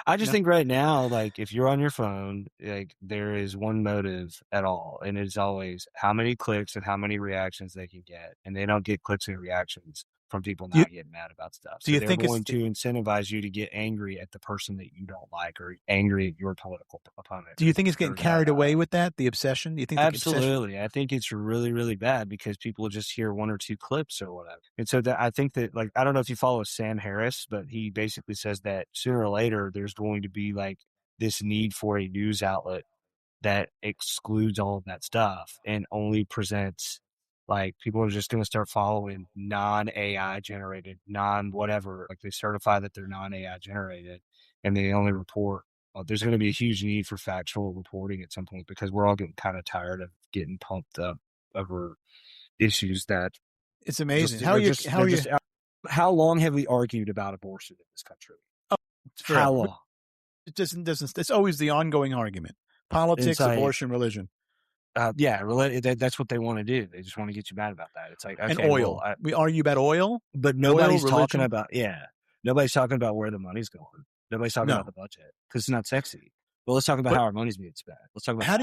I just think right now, like, if you're on your phone, like, there is one motive at all, and it's always how many clicks and how many reactions they can get, and they don't get clicks and reactions from people Do you, not getting mad about stuff. do So you they're think going to incentivize you to get angry at the person that you don't like, or angry at your political opponent. Do you think it's getting or carried that, away with that? The obsession? Do you think the obsession? Absolutely. I think it's really, really bad because people just hear one or two clips or whatever. And so I think that, like, I don't know if you follow Sam Harris, but he basically says that sooner or later there's going to be like this need for a news outlet that excludes all of that stuff and only presents, like, people are just going to start following non-AI generated, non-whatever, like they certify that they're non-AI generated and they only report. There's going to be a huge need for factual reporting at some point because we're all getting kind of tired of getting pumped up over issues that It's amazing. how long have we argued about abortion in this country? Forever. How long? It doesn't. It's always the ongoing argument: politics, abortion, religion. That's what they want to do. They just want to get you mad about that. It's like, okay, and oil. We argue about oil, but nobody's oil, talking about nobody's talking about where the money's going. Nobody's talking about the budget because it's not sexy. Well, let's talk about how our money's being spent. Let's talk about how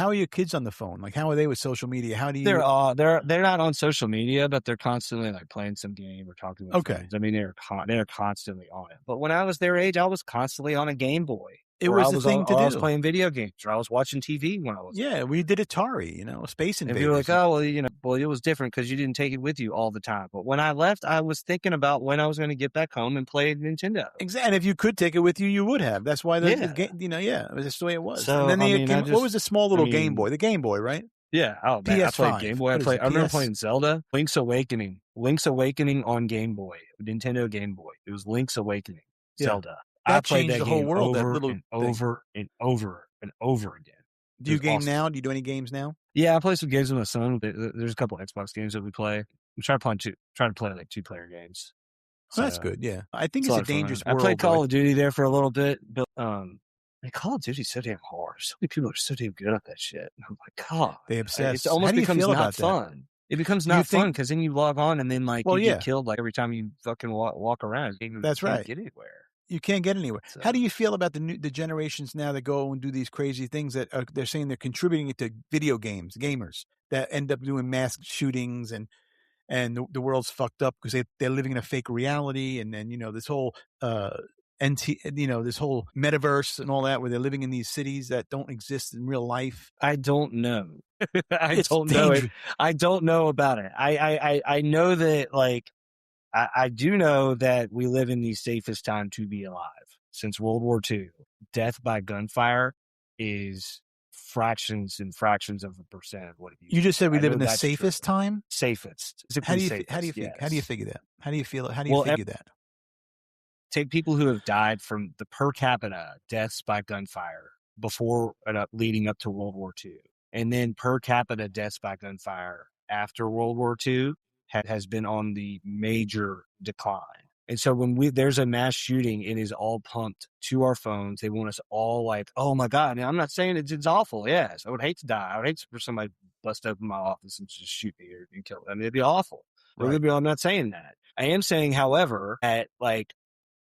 are your kids on the phone? Like, how are they with social media? How do you? They're not on social media, but they're constantly like playing some game or talking with friends. I mean, they're constantly on it. But when I was their age, I was constantly on a Game Boy. It was the thing to do. I was playing video games, or I was watching TV when I was. Yeah, we did Atari, Space Invaders. And people were like, oh, well, it was different because you didn't take it with you all the time. But when I left, I was thinking about when I was going to get back home and play Nintendo. Exactly. And if you could take it with you, you would have. That's why the game, it was just the way it was. So, and then what was the small little Game Boy? The Game Boy, right? Yeah. Oh, man, I played Game Boy. I remember playing Zelda, Link's Awakening on Game Boy, Nintendo Game Boy. It was Link's Awakening, Zelda. That I played changed that the whole game world. over and over and over and over again. Do you game now? Do you do any games now? Yeah, I play some games with my son. There's a couple of Xbox games that we play. We try to play like 2-player games. So that's good. Yeah, I think it's a dangerous world. I played Call of Duty there for a little bit, but Call of Duty's so damn hard. So many people are so damn good at that shit. I'm like, God, they obsess. It almost becomes not fun. It becomes not fun because then you log on and then you get killed like every time you fucking walk around. That's right. Get anywhere. You can't get anywhere. So How do you feel about the generations now that go and do these crazy things that they're saying they're contributing it to video games, gamers that end up doing mass shootings and the world's fucked up because they're living in a fake reality and then this whole this whole metaverse and all that where they're living in these cities that don't exist in real life. I don't know. I It's don't know it. dangerous. I don't know about it. I know that like I do know that we live in the safest time to be alive since World War II. Death by gunfire is fractions and fractions of a percent of what it used You to just be. said we I live know in the that's true. safest time. Safest, How simply do you safest. how do you Yes. how do you figure that? How do you feel? How do you Well, figure that? take people who have died from the per capita deaths by gunfire before leading up to World War II, and then per capita deaths by gunfire after World War II has been on the major decline. And so when there's a mass shooting, it is all pumped to our phones. They want us all like, oh my God. Now, I'm not saying it's awful. Yes, I would hate to die. I would hate for somebody to bust open my office and just shoot me or kill me. I mean, it'd be awful. Right. I'm not saying that. I am saying, however, that like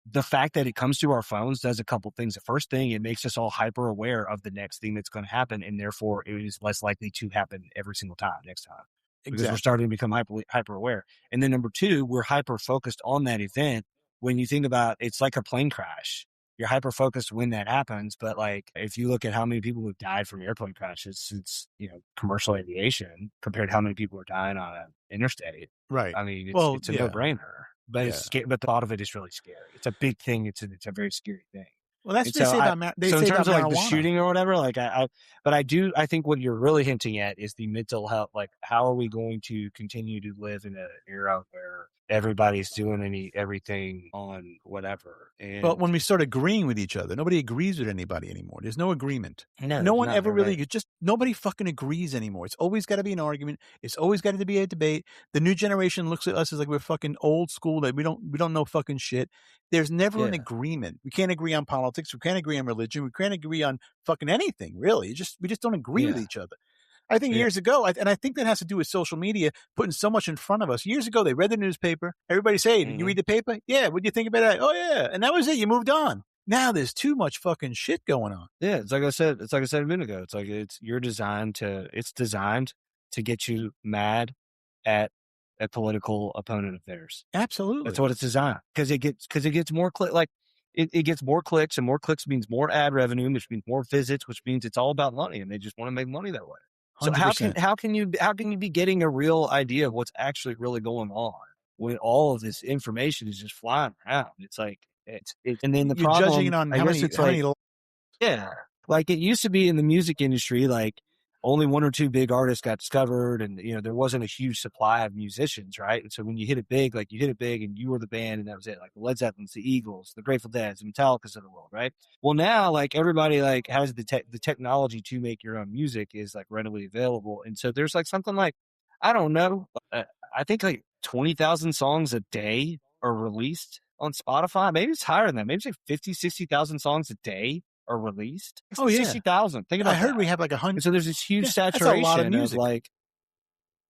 the fact that it comes to our phones does a couple things. The first thing, it makes us all hyper aware of the next thing that's going to happen. And therefore it is less likely to happen every single time next time. Because we're Exactly. starting to become hyper aware. And then number two, we're hyper focused on that event. When you think about it's like a plane crash, you're hyper focused when that happens. But like, if you look at how many people have died from airplane crashes since, commercial aviation compared to how many people are dying on an interstate. Right. I mean, Well, it's a yeah. no brainer, but it's scary. But the thought of it is really scary. It's a big thing. It's a very scary thing. Well, that's And what they so say about so in terms of like the marijuana. shooting or whatever, like I think what you're really hinting at is the mental health. Like, how are we going to continue to live in an era where everybody's doing everything on whatever? But when And we start agreeing with each other, nobody agrees with anybody anymore. There's no agreement. No one ever really, nobody fucking agrees anymore. It's always got to be an argument. It's always got to be a debate. The new generation looks at us as like we're fucking old school, that we don't know fucking shit. There's never an agreement. We can't agree on politics. We can't agree on religion. We can't agree on fucking anything, really. We just don't agree with each other. I think years ago, and I think that has to do with social media putting so much in front of us. Years ago, they read the newspaper. Everybody say, "Did you read the paper? Yeah. What do you think about that? Oh yeah." And that was it. You moved on. Now there's too much fucking shit going on. Yeah, it's like I said a minute ago. It's like it's designed to get you mad at a political opponent of theirs. Absolutely. That's what it's designed, because it gets more it gets more clicks, and more clicks means more ad revenue, which means more visits, which means it's all about money, and they just want to make money that way. So 100%. how can you be getting a real idea of what's actually really going on when all of this information is just flying around? It's like and then the You're judging it problem, on I guess it's like, yeah, like it used to be in the music industry, like only one or two big artists got discovered, and there wasn't a huge supply of musicians, right? And so when you hit it big, like you hit it big and you were the band and that was it. Like the Led Zeppelins, the Eagles, the Grateful Dead, the Metallicas of the world, right? Well, now like everybody like has the technology to make your own music is like readily available, and so there's like something like, I don't know, I think like 20,000 songs a day are released on Spotify. Maybe it's higher than that. Maybe it's like 50, 60,000 songs a day are released. Oh yeah, 60,000. Think about that. I heard we have like 100. And so there's this huge saturation that's a lot of music. like,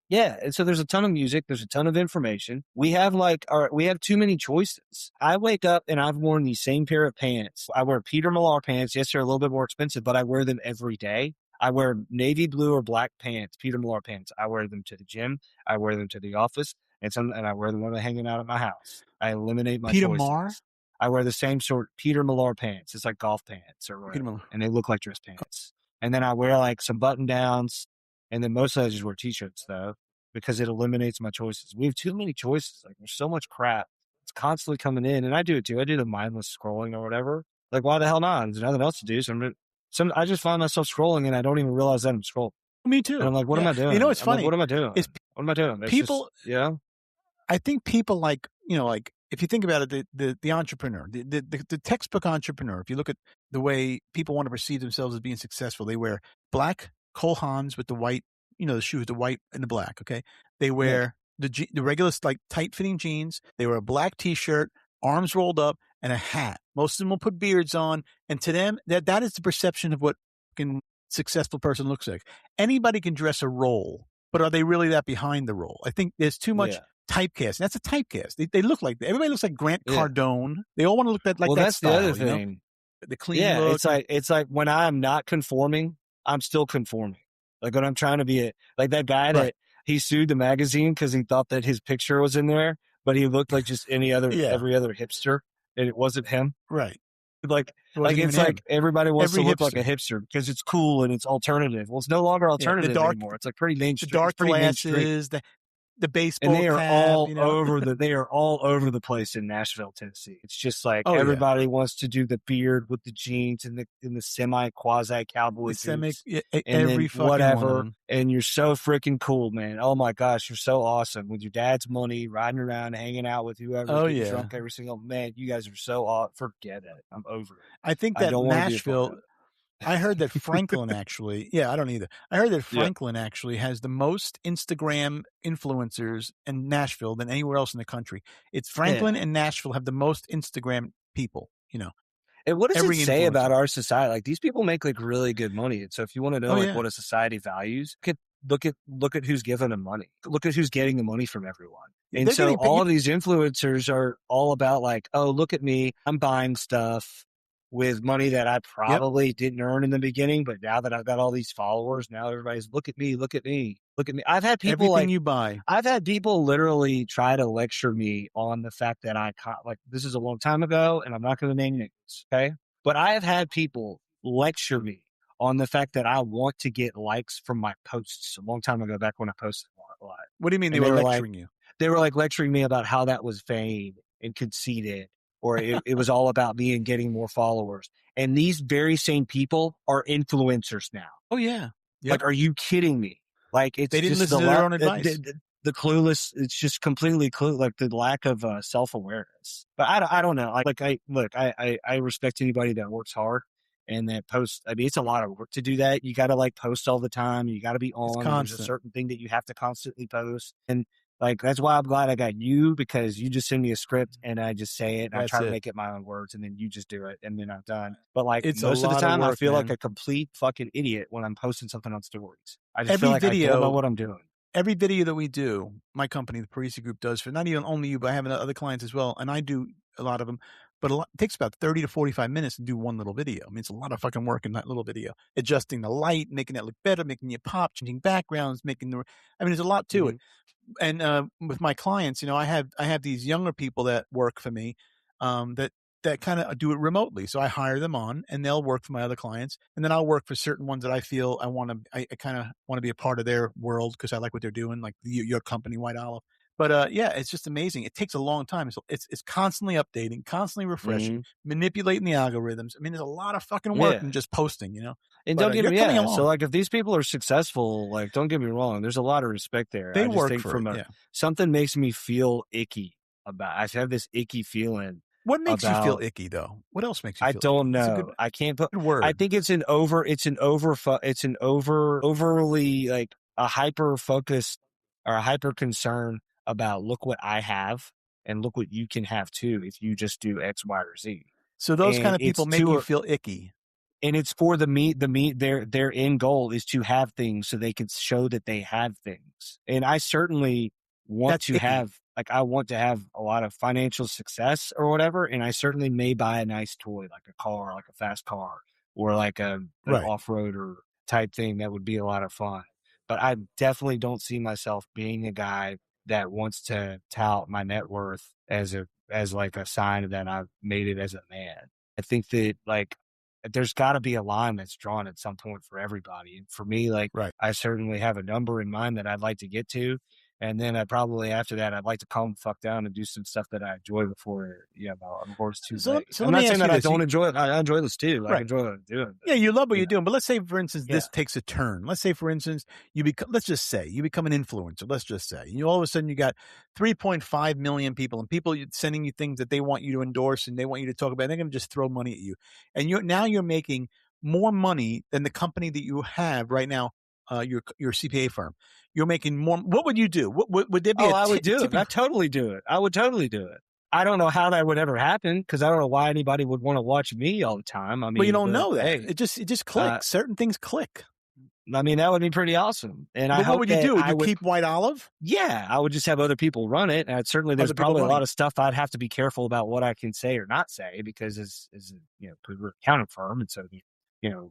yeah. And so there's a ton of music. There's a ton of information. We have too many choices. I wake up and I've worn the same pair of pants. I wear Peter Millar pants. Yes, they're a little bit more expensive, but I wear them every day. I wear navy blue or black pants, Peter Millar pants. I wear them to the gym. I wear them to the office, and I wear them when I'm hanging out at my house. I eliminate my Peter choices. Millar? I wear the same sort Peter Millar pants. It's like golf pants or whatever, and they look like dress pants. And then I wear like some button downs, and then mostly I just wear t-shirts though, because it eliminates my choices. We have too many choices. Like there's so much crap. It's constantly coming in, and I do it too. I do the mindless scrolling or whatever. Like why the hell not? There's nothing else to do. So I just find myself scrolling, and I don't even realize that I'm scrolling. Me too. And I'm like, what am I doing? It's funny. Like, what am I doing? What am I doing? It's people, I think people like if you think about it, the entrepreneur, the textbook entrepreneur. If you look at the way people want to perceive themselves as being successful, they wear black Cole Haans with the white, the shoes, the white and the black. Okay, they wear the regular like tight fitting jeans. They wear a black T-shirt, arms rolled up, and a hat. Most of them will put beards on, and to them, that is the perception of what a successful person looks like. Anybody can dress a role, but are they really that behind the role? I think there's too much typecast. That's a typecast. They look like everybody looks like Grant Yeah. Cardone. They all want to look like Well, that that's the other style, you know, thing. the clean Yeah, look. it's like when I'm not conforming, I'm still conforming. Like when I'm trying to be like that guy Right. that he sued the magazine because he thought that his picture was in there, but he looked like just Yeah. every other hipster, and it wasn't him. Right. Like, It wasn't even it's like him. everybody wants to Every look like a hipster. hipster because it's cool and it's alternative. Well, it's no longer Yeah. alternative anymore. It's like pretty The mainstream. It's dark pretty mainstream. glasses, the And baseball they are cap, all you know. they are all over the place in Nashville, Tennessee. It's just like Oh yeah. everybody wants to do the beard with the jeans and the semi quasi cowboy The semi, boots and every then fucking one of whatever. them. And you're so freaking cool, man. Oh my gosh, you're so awesome with your dad's money, riding around, hanging out with whoever's Oh getting yeah. drunk every single man. You guys are so aw forget it. I'm over it. I think I that don't want to be a part Nashville, of I heard that Franklin actually, yeah, I don't either. I heard that it. Yeah. Franklin actually has the most Instagram influencers in Nashville than anywhere else in the country. It's Franklin Yeah. and Nashville have the most Instagram people, you know, And what does it every say about influencer. our society? Like these people make like really good money. And so if you want to know Oh like yeah. what a society values, look at who's giving them money. Look at who's getting the money from everyone. And They're so getting all paid. of these influencers are all about like, oh, look at me. I'm buying stuff with money that I Yep. probably didn't earn in the beginning, but now that I've got all these followers, now everybody's look at me, look at me, look at me. Everything you buy. I've had people literally try to lecture me on the fact that like this is a long time ago and I'm not going to name names. Okay. But I have had people lecture me on the fact that I want to get likes from my posts a long time ago, back when I posted a lot. What do you mean they And were lecturing you? they were like lecturing me about how that was vain and conceited, or it was all about me and getting more followers. And these very same people are influencers now. Oh yeah. Yep. Like, are you kidding me? Like, it's They didn't just listen to their own advice. the clueless. It's just completely like the lack of self awareness. But I don't know. I respect anybody that works hard and that posts. I mean, it's a lot of work to do that. You got to like post all the time. You got to be It's on. And there's a constant. certain thing that you have to constantly post. And like that's why I'm glad I got you, because you just send me a script and I just say it and I That's try to it. make it my own words and then you just do it and then I'm done. But like It's a most of the lot of time, I work, feel like man. a complete fucking idiot when I'm posting something on stories. I just Every feel like I don't know video, what I'm doing. every video that we do, my company, the Parisi Group, does for not even only you, but I have other clients as well, and I do a lot of them. But it takes about 30 to 45 minutes to do one little video. I mean, it's a lot of fucking work in that little video. Adjusting the light, making it look better, making it pop, changing backgrounds, I mean, there's a lot to it. And with my clients, you know, I have these younger people that work for me, that kind of do it remotely. So I hire them on, and they'll work for my other clients, and then I'll work for certain ones that I feel I kind of want to be a part of their world because I like what they're doing, like your company, White Olive. But yeah, it's just amazing. It takes a long time. So it's constantly updating, constantly refreshing, Mm-hmm. manipulating the algorithms. I mean, there's a lot of fucking work in Yeah. just posting, you know. And But don't get you're me, coming yeah. So along. like if these people are successful, like don't get me wrong, there's a lot of respect there. They I just work think for it. from Yeah. something makes me feel icky about, I have this icky feeling What makes you feel about, icky though? What else makes you I feel icky? don't It's a know. I can't put, good word. I think overly like a hyper focus or a hyper concern about look what I have and look what you can have too if you just do X, Y, or Z. So those kind And of people make you feel icky. and it's for the meat, their end goal is to have things so they can show that they have things. And I certainly want That's to icky. have, like, I want to have a lot of financial success or whatever. And I certainly may buy a nice toy, like a car, like a fast car, or like an Right. off-roader type thing. That would be a lot of fun. But I definitely don't see myself being a guy that wants to tout my net worth as like a sign that I've made it as a man. I think that like there's got to be a line that's drawn at some point for everybody. And for me, like Right. I certainly have a number in mind that I'd like to get to. And then I probably after that, I'd like to calm the fuck down and do some stuff that I enjoy before, it's too So late. so I'm let not me saying ask you that I this. don't enjoy it. I enjoy this too. I Right. enjoy what I'm doing. But, Yeah, you love what you you're know, doing. But let's say, for instance, yeah. this takes a turn. Let's say, for instance, let's just say you become an influencer. Let's just say you all of a sudden you got 3.5 million people and people sending you things that they want you to endorse and they want you to talk about. They're going to just throw money at you. And you're making more money than the company that you have right now, your CPA firm. You're making more. What would you do? Would there be I would do it. I'd totally do it. I would totally do it. I don't know how that would ever happen because I don't know why anybody would want to watch me all the time. I mean, Well, you don't know that. hey, It just clicks. Certain things click. I mean, that would be pretty awesome. And I But what hope would you that do? Would I you would, keep White Olive? yeah, I would just have other people run it. And certainly there's Other people probably a lot running of it? stuff I'd have to be careful about what I can say or not say because because we're an accounting firm. And so,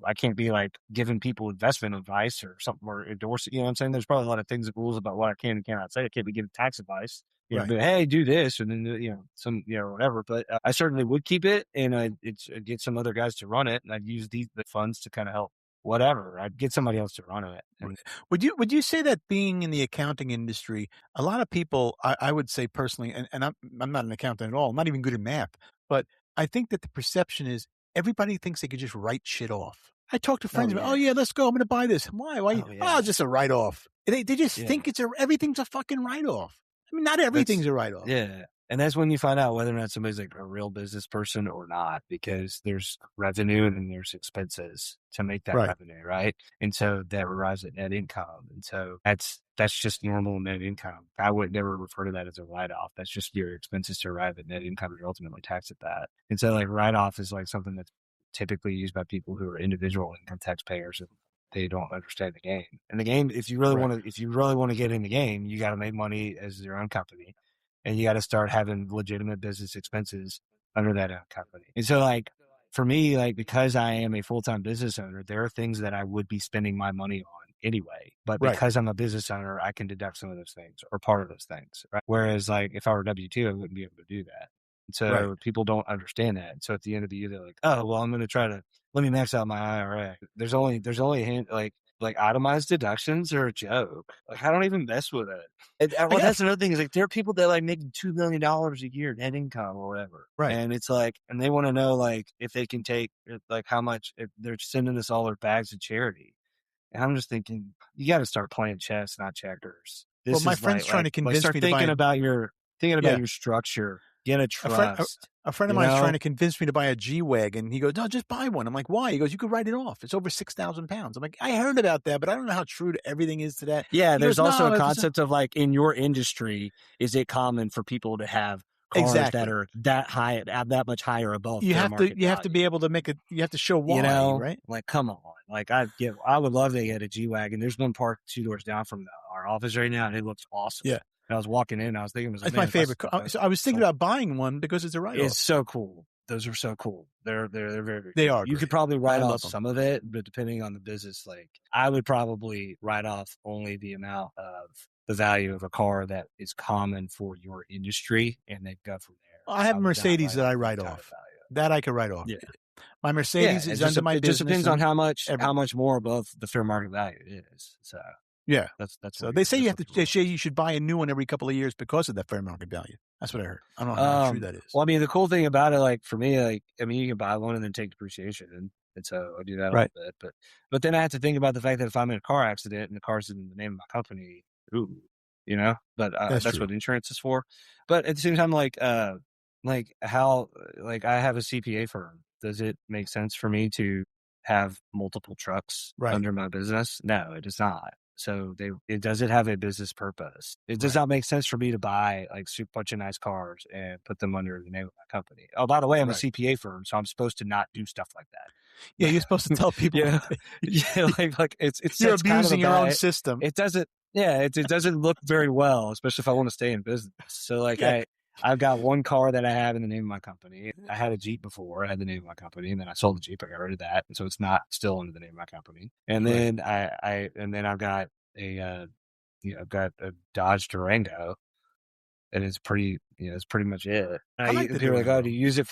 I can't be like giving people investment advice or something or endorse it. You know what I'm saying? There's probably a lot of things, rules about what I can and cannot say. I can't be giving tax advice, Right. but hey, do this. And then, whatever. But I certainly would keep it and I'd get some other guys to run it and I'd use the funds to kind of help whatever. I'd get somebody else to run it. And Would you say that being in the accounting industry, a lot of people, I would say personally, and I'm not an accountant at all, I'm not even good at math, but I think that the perception is everybody thinks they could just write shit off. I talk to oh friends about, oh yeah, yeah, let's go. I'm going to buy this. Why? Why? oh Oh, yeah, it's just a write off. They just yeah. think everything's a fucking write off. I mean, not everything's That's a write off. yeah. And that's when you find out whether or not somebody's like a real business person or not, because there's revenue and then there's expenses to make that Right. revenue, right? And so that arrives at net income. And so that's just normal net income. I would never refer to that as a write-off. That's just your expenses to arrive at net income. You're ultimately taxed at that. And so like write-off is like something that's typically used by people who are individual income taxpayers and they don't understand the game. And the game, Right. if you really want to get in the game, you got to make money as your own company and you got to start having legitimate business expenses under that company. And so like for me, like because I am a full-time business owner, there are things that I would be spending my money on anyway. But Right. because I'm a business owner, I can deduct some of those things or part of those things. Right? Whereas like if I were W-2, I wouldn't be able to do that. And Right. so people don't understand that. And so at the end of the year, they're like, oh, well, I'm going to try to let me max out my IRA. There's only a hand, like itemized deductions are a joke. Like I don't even mess with it. I Well, got that's another thing is like there are people that like make $2 million a year net income or whatever, right. and it's like, and they want to know like if they can take like how much if they're sending us all their bags of charity. And I'm just thinking you got to start playing chess, not checkers. Well, This my is friend's trying to like convince start me to buy a thinking about yeah. your structure. Get a A friend trust. a friend of You mine is trying know, to convince me to buy a G-Wagon. He goes, "No, just buy one." I'm like, "Why?" He goes, "You could write it off. It's over 6,000 pounds." I'm like, "I heard about that, but I don't know how true everything is to that." yeah, He there's goes, also a "No, if it's concept of like in your industry, is it common for people to have cars that exactly." are that high, that much higher above fair market You have to be value? able to you have to show why, right? Like, come on. Like, I would love to get a G Wagon. There's one parked 2 doors down from our office right now, and it looks awesome. Yeah. And I was walking in, I was thinking, It's my man, favorite car. So I was thinking sold, about buying one because it's a it's write-off. so cool. Those are so cool. They're very, very They cool. are You could great. probably I write off love them. some of it, but depending on the business, like I would probably write off only the amount of the value of a car that is common for your industry and then go from there. I have I a would not Mercedes write that I off the write entire off. value. That I could write off. Yeah. My Yeah, Mercedes is under my it just business depends on and how everything. much more above the fair market value it is. So Yeah. that's So what they say that's what the they rule say is. you should buy a new one every couple of years because of that fair market value. That's what I heard. I don't know how true that is. Well, I mean, the cool thing about it, like for me, like I mean, you can buy one and then take depreciation, and so I do that a little Right. bit. But then I have to think about the fact that if I'm in a car accident and the car's in the name of my company, ooh, But That's that's true. what insurance is for. But at the same time, like how like I have a CPA firm. Does it make sense for me to have multiple trucks Right. under my business? No, it does not. So does it have a business purpose? It does Right. not make sense for me to buy like a bunch of nice cars and put them under the name of my company. Oh, by the way, I'm a Right. CPA firm, so I'm supposed to not do stuff like Yeah, that. you're supposed to tell people you know, yeah, like it's you're that's kind of a abusing your own bad. system. It doesn't. Yeah, it doesn't look very well, especially if I want to stay in business. So like Yeah. I've got one car that I have in the name of my company. I had a Jeep before. I had the name of my company, and then I sold the Jeep. I got rid of that, and so it's not still under the name of my company. And Right. then I've got I've got a Dodge Durango, and it's it's pretty much it. I like the People are like, oh, Durango. do you use it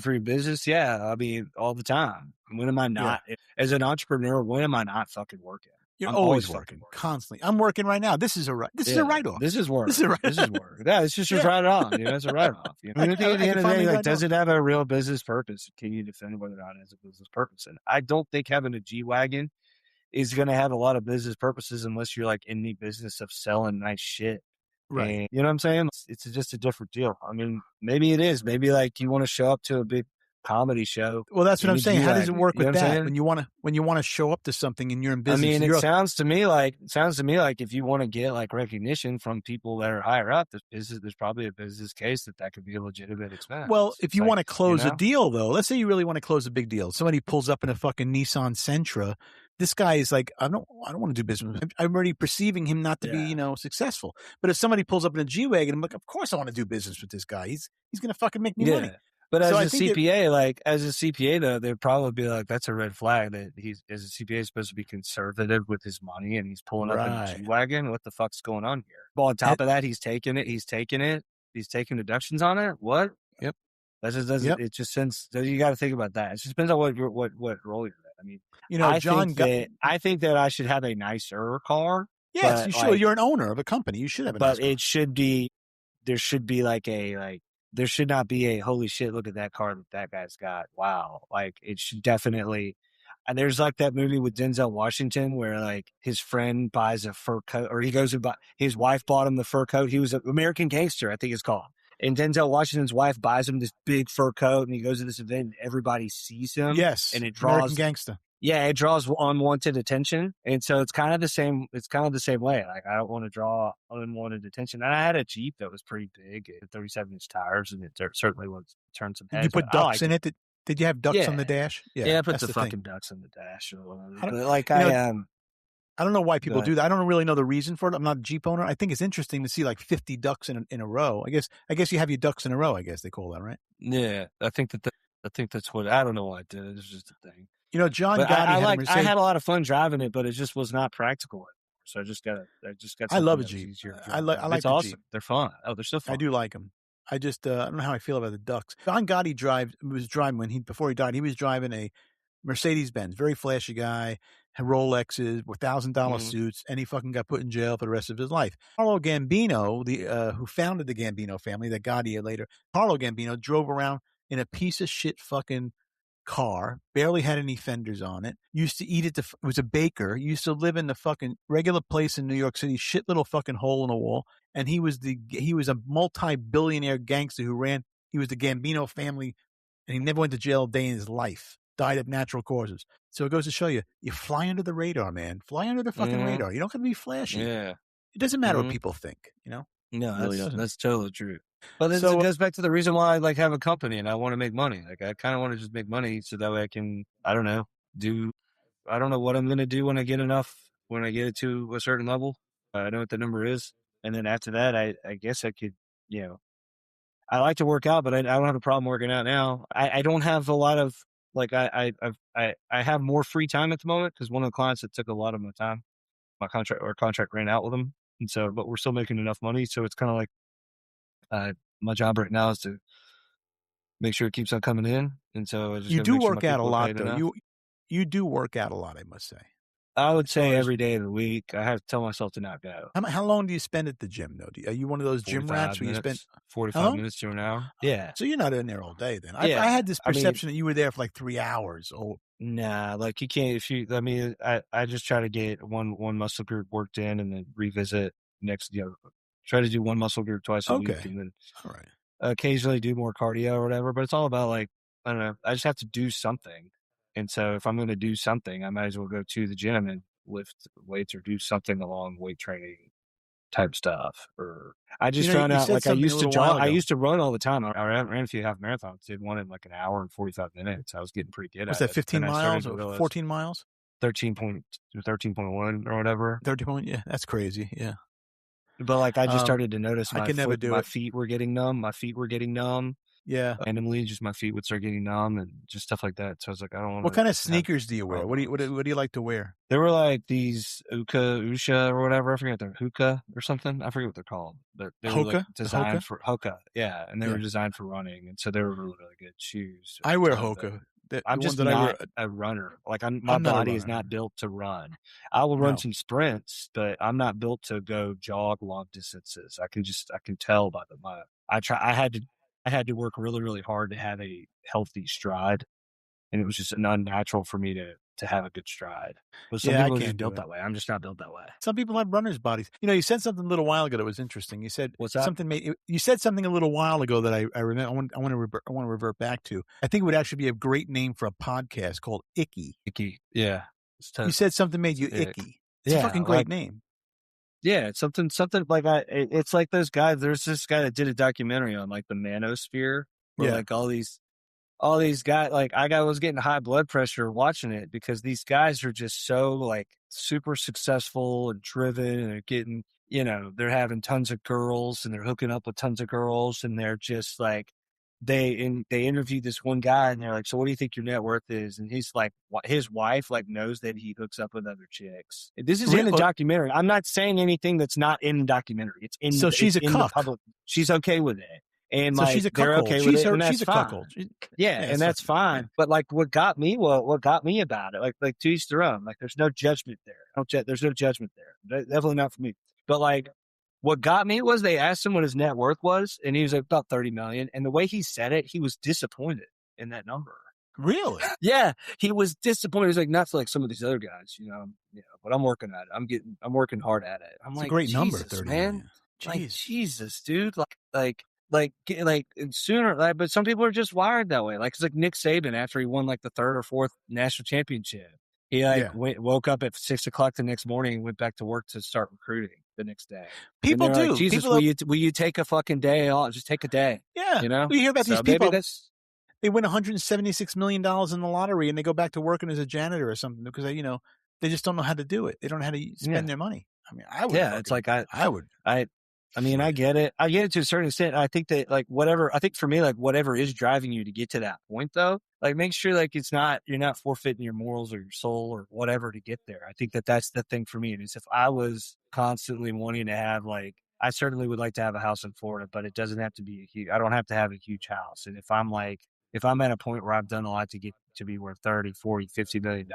for your business? Yeah, I mean, all the time. When am I Yeah. not as an entrepreneur? When am I not fucking working? You're I'm always always fucking working working. constantly. I'm working right now. This is a Yeah, write-off. this is This work. is a write This is work. Yeah, it's just Yeah. write it off. It's a write off. I mean, at the I end can of the day, finally like, write it does off. it have a real business purpose? Can you defend whether or not it has a business purpose? And I don't think having a G wagon is going to have a lot of business purposes unless you're like in the business of selling nice shit. Right. And you know what I'm saying? It's just a different deal. I mean, maybe it is. Maybe like you want to show up to a big comedy show Well, that's what in I'm a saying. How does it G-Wagon. work You know what with I'm that saying? when you wanna show up to something and you're in I business? mean, You're sounds to me like if you want to get like recognition from people that are higher up, there's probably a business case that could be a legitimate well, expense. if It's you like, wanna you close a know? deal, though, let's say you really wanna close a big deal. Somebody pulls up in a fucking Nissan Sentra. This guy is like, I don't wanna do business with him. I'm already perceiving him not to be, Yeah. successful. But if somebody pulls up in a G-Wagon, I'm like, "Of course I wanna do business with this guy. He's gonna fucking make me money." Yeah. But So as I a think that CPA, though, they'd probably be like, that's a red flag that he's as a CPA supposed to be conservative with his money and he's pulling up in a right. G Wagon. What the fuck's going on here? But on And top of that, he's taking deductions on it. What? yep, That just doesn't yep. it just sends so you gotta think about that. It just depends on what role you're in. I mean, John got I think that I should have a nicer car, yes, you but should. You're an owner of a company. You should have a nice car. it should be there should be there should not be a holy shit, look at that car that guy's got. Wow. Like it should definitely and there's like that movie with Denzel Washington where like his friend buys a fur coat or he goes and his wife bought him the fur coat. He was an American Gangster, I think it's called. And Denzel Washington's wife buys him this big fur coat and he goes to this event and everybody sees him Yes, and American Gangster. it draws unwanted attention. And so it's kind of the same way. Like I don't want to draw unwanted attention. And I had a Jeep that was pretty big, 37-inch tires, and it certainly was turned some Did you heads, but put I ducks liked in it. it? Did you have ducks on Yeah. the dash? Yeah, Yeah, I put that's the the thing. fucking ducks in the dash or whatever. I don't, But like you know, I I don't know why go people ahead. do that. I don't really know the reason for it. I'm not a Jeep owner. I think it's interesting to see like 50 ducks in a row. I guess you have your ducks in a row. I guess they call that, right? Yeah, I think that's what I don't know why I did it. It's just a thing. John But Gotti had a I Mercedes. had a lot of fun driving it, but it just was not practical anymore. So I just got I love something a that was Jeep. easier to I drive like I around. It's like the Jeep. awesome. They're fun. Oh, they're so I fun. do like them. I just I don't know how I feel about the ducks. John Gotti was driving before he died. He was driving a Mercedes Benz, very flashy guy, had Rolexes, with $1,000 Mhm. suits, and he fucking got put in jail for the rest of his life. Carlo Gambino, who founded the Gambino family, that Gotti had later, Carlo Gambino drove around in a piece of shit fucking car, barely had any fenders on it. Used to eat was a baker. Used to live in the fucking regular place in New York City, shit little fucking hole in the wall. And he was a multi-billionaire gangster he was the Gambino family, and he never went to jail a day in his life. Died of natural causes. So it goes to show you, you fly under the radar, man. Fly under the fucking Mhm. radar. You don't have to be flashy. Yeah. It doesn't matter what Mhm. people think, No, It really doesn't. that's totally true. But it So goes back to the reason why I like have a company and I want to make money. Like I kind of want to just make money so that way I can I don't know do I don't know what I'm gonna do when I get it to a certain level. I know what the number is, and then after that, I guess I could you know I like to work out, but I don't have a problem working out now. I don't have a lot of like I have more free time at the moment because one of the clients that took a lot of my time, my contract ran out with them, and so but we're still making enough money, so it's kind of like my job right now is to make sure it keeps on coming in, and so I just you got to do make sure my work out a people are lot, paid though. enough. You do work out a lot, I must say. I would As far say as every day of the week, I have to tell myself to not go. how long do you spend at the gym, though? Are you one of those gym rats 45 where you spend minutes, how 45 long? minutes to an hour. Yeah. So you're not in there all day then. I Yeah. had this I mean, perception that you were there for like 3 hours. Oh, nah, like you can't, I mean, I just try to get one muscle group worked in and then revisit try to do one muscle group twice a week okay. and then All right. occasionally do more cardio or whatever, but it's all about like, I don't know, I just have to do something. And so if I'm going to do something, I might as well go to the gym and lift weights or do something along weight training type stuff. Or I just found You out said like I something a used to little while jog. I ago. used to run all the time. I ran a few half marathons. Did one in like an hour and 45 minutes. I was getting pretty good Was at that it. 15 Then I started miles to or realize 14 miles? 13.1 or whatever. 30 point? Yeah, that's crazy. Yeah. But like I just started to notice I could never do my it. feet were getting numb. My feet were getting numb. Yeah. Randomly, just my feet would start getting numb and just stuff like that. So I was like, I don't want What to kind of have sneakers do you wear? What problems. do you like to wear? There were like these Usha or whatever. I forget they're Hoka or something. I forget what they're called, but they were like Hoka? The designed Hoka? for Hoka. Yeah. And they Yeah. were designed for running. And so they were really, really good shoes. I wear So Hoka. I'm The ones just that I wear. not a runner. Like my I'm not a body is runner. not built to run. I will run No. some sprints, but I'm not built to go jog long distances. I can tell by I had to work really, really hard to have a healthy stride. And it was just unnatural for me to to have a good stride. But some Yeah, I people are just can't do built it. that way. I'm just not built that way. Some people have runners' bodies. You said something a little while ago that was interesting. You said What's that? something made you said something a little while ago that I remember. I want to revert back to. I think it would actually be a great name for a podcast called Icky. Icky. Yeah. It's You tough. said something made It's you ick. icky. It's a Yeah. fucking great Like, name. yeah, it's something like it's like those guys. There's this guy that did a documentary on like the manosphere where Yeah. like all these guys, like I was getting high blood pressure watching it because these guys are just so like super successful and driven and they're getting, they're having tons of girls and they're hooking up with tons of girls and they're just like, they interviewed this one guy and they're like, so what do you think your net worth is? And he's like, his wife like knows that he hooks up with other chicks. This is in the documentary. I'm not saying anything that's not in the documentary. It's So she's a in the cuck. public. She's okay with it. And So like she's a they're cuckold. okay with it, and She's that's a fine. cuckold. Yeah, and that's fucking, fine. yeah. But like, what got me about it, like to each their own. Like, there's no judgment there. There's no judgment there. Definitely not for me. But like, what got me was they asked him what his net worth was, and he was like about 30 million. And the way he said it, he was disappointed in that number. Really? Yeah, he was disappointed. He's like, not for like some of these other guys, but I'm working at it. I'm working hard at it. I'm It's a like, great number, Jesus, 30 man. million. Like, Jeez. Jesus, dude. Like and sooner, like, but some people are just wired that way. Like, it's like Nick Saban after he won like the third or fourth national championship. He like woke up at 6 o'clock the next morning and went back to work to start recruiting the next day. People and they're do. Like, Jesus, People will you take a fucking day off? Just take a day. Yeah. You know? You hear about these people. They win $176 million in the lottery and they go back to working as a janitor or something because they just don't know how to do it. They don't know how to spend their money. I mean, I would. Yeah, it's like I would. I mean, I get it. I get it to a certain extent. I think that like I think for me, like whatever is driving you to get to that point though, like make sure like you're not forfeiting your morals or your soul or whatever to get there. I think that that's the thing for me. Is if I was constantly wanting to have like, I certainly would like to have a house in Florida, but it doesn't have to be I don't have to have a huge house. And if I'm at a point where I've done a lot to get to be worth 30, 40, $50 million,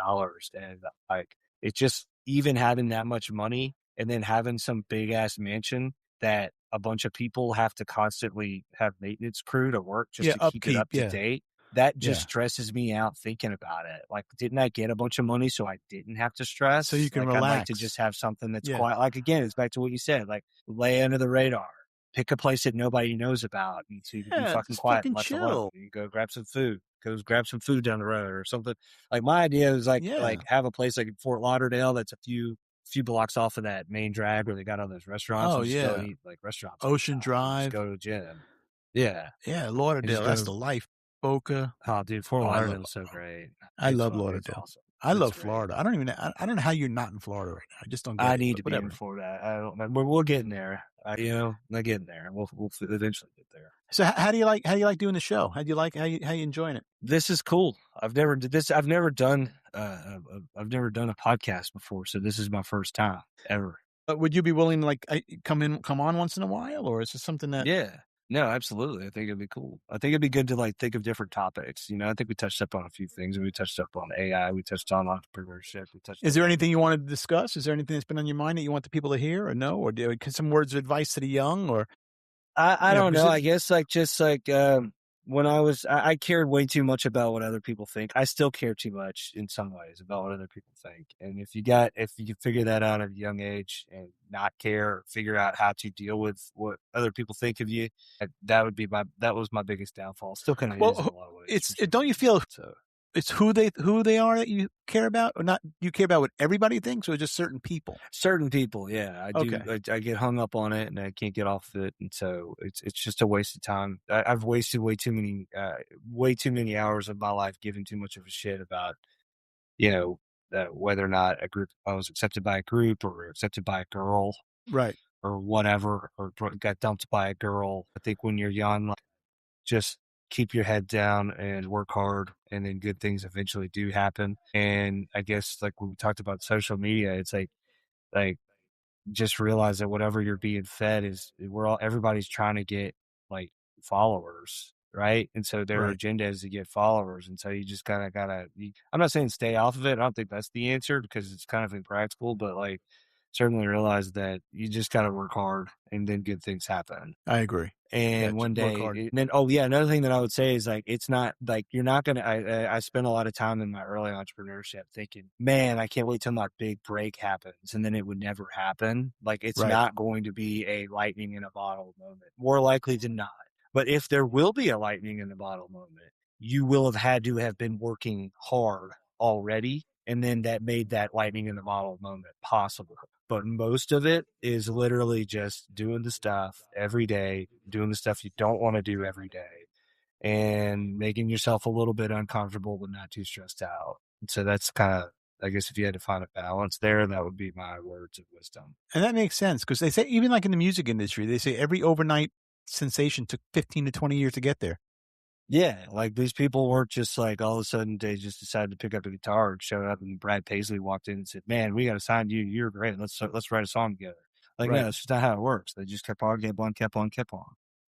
and like, it's just even having that much money and then having some big ass mansion that a bunch of people have to constantly have maintenance crew to work just to keep it up to date. That just stresses me out thinking about it. Like, didn't I get a bunch of money so I didn't have to stress? So you can like, relax. I'd like to just have something that's quiet. Like, again, it's back to what you said, like lay under the radar, pick a place that nobody knows about. And so you can be fucking quiet and left alone. You go grab some food, grab some food down the road or something. Like, my idea is like have a place like in Fort Lauderdale that's a few blocks off of that main drag where they got all those restaurants. Oh, and just go and eat like restaurants. Ocean Drive. Just go to the gym. Yeah. Yeah, Lauderdale. That's the life. Boca. Oh, dude, Fort Lauderdale is so great. I love Lauderdale. Awesome. I love Florida. I don't know how you're not in Florida right now. I just don't get it. I need to be in Florida. I don't. We're getting there. We're getting there. We'll eventually get there. So how do you like doing the show? How you enjoying it? This is cool. I've never done a podcast before, so this is my first time ever. But would you be willing to like come on once in a while, or is this something that? Yeah. No, absolutely. I think it'd be cool. I think it'd be good to like think of different topics. I think we touched up on a few things. We touched up on AI. We touched on entrepreneurship. Is there anything you wanted to discuss? Is there anything that's been on your mind that you want the people to hear or know? Or some words of advice to the young? Or I don't know. I guess like just like when I cared way too much about what other people think. I still care too much in some ways about what other people think. And if you figure that out at a young age and not care, or figure out how to deal with what other people think of you, that was my biggest downfall. Still kind of is in a lot of ways. Don't you feel it's who they are that you care about, or not? You care about what everybody thinks, or just certain people? Certain people, yeah. I do. Okay. I get hung up on it, and I can't get off of it, and so it's just a waste of time. I've wasted way too many hours of my life giving too much of a shit about, whether or not I was accepted by a group or accepted by a girl, right, or whatever, or got dumped by a girl. I think when you're young, like, just keep your head down and work hard, and then good things eventually do happen. And I guess like when we talked about social media, it's like just realize that whatever you're being fed is everybody's trying to get like followers, right? And so their agenda is to get followers, and so you just gotta I'm not saying stay off of it. I don't think that's the answer because it's kind of impractical, but like certainly realized that you just got to work hard and then good things happen. I agree. Yeah, And just one work day, hard. and then, oh yeah, another thing that I would say is like, it's not like you're not going to, I spent a lot of time in my early entrepreneurship thinking, man, I can't wait till my big break happens. And then it would never happen. Like, it's Right. not going to be a lightning in a bottle moment, more likely than not. But if there will be a lightning in the bottle moment, you will have had to have been working hard already. And then that made that lightning in the bottle moment possible. But most of it is literally just doing the stuff every day, doing the stuff you don't want to do every day, and making yourself a little bit uncomfortable, but not too stressed out. And so that's kind of, I guess, if you had to find a balance there, that would be my words of wisdom. And that makes sense because they say, even like in the music industry, they say every overnight sensation took 15 to 20 years to get there. Yeah, like these people weren't just like all of a sudden they just decided to pick up a guitar and showed up, and Brad Paisley walked in and said, "Man, we got to sign you. You're great. Let's write a song together." Like, no, Right. that's just not how it works. They just kept on, kept on, kept on, kept on.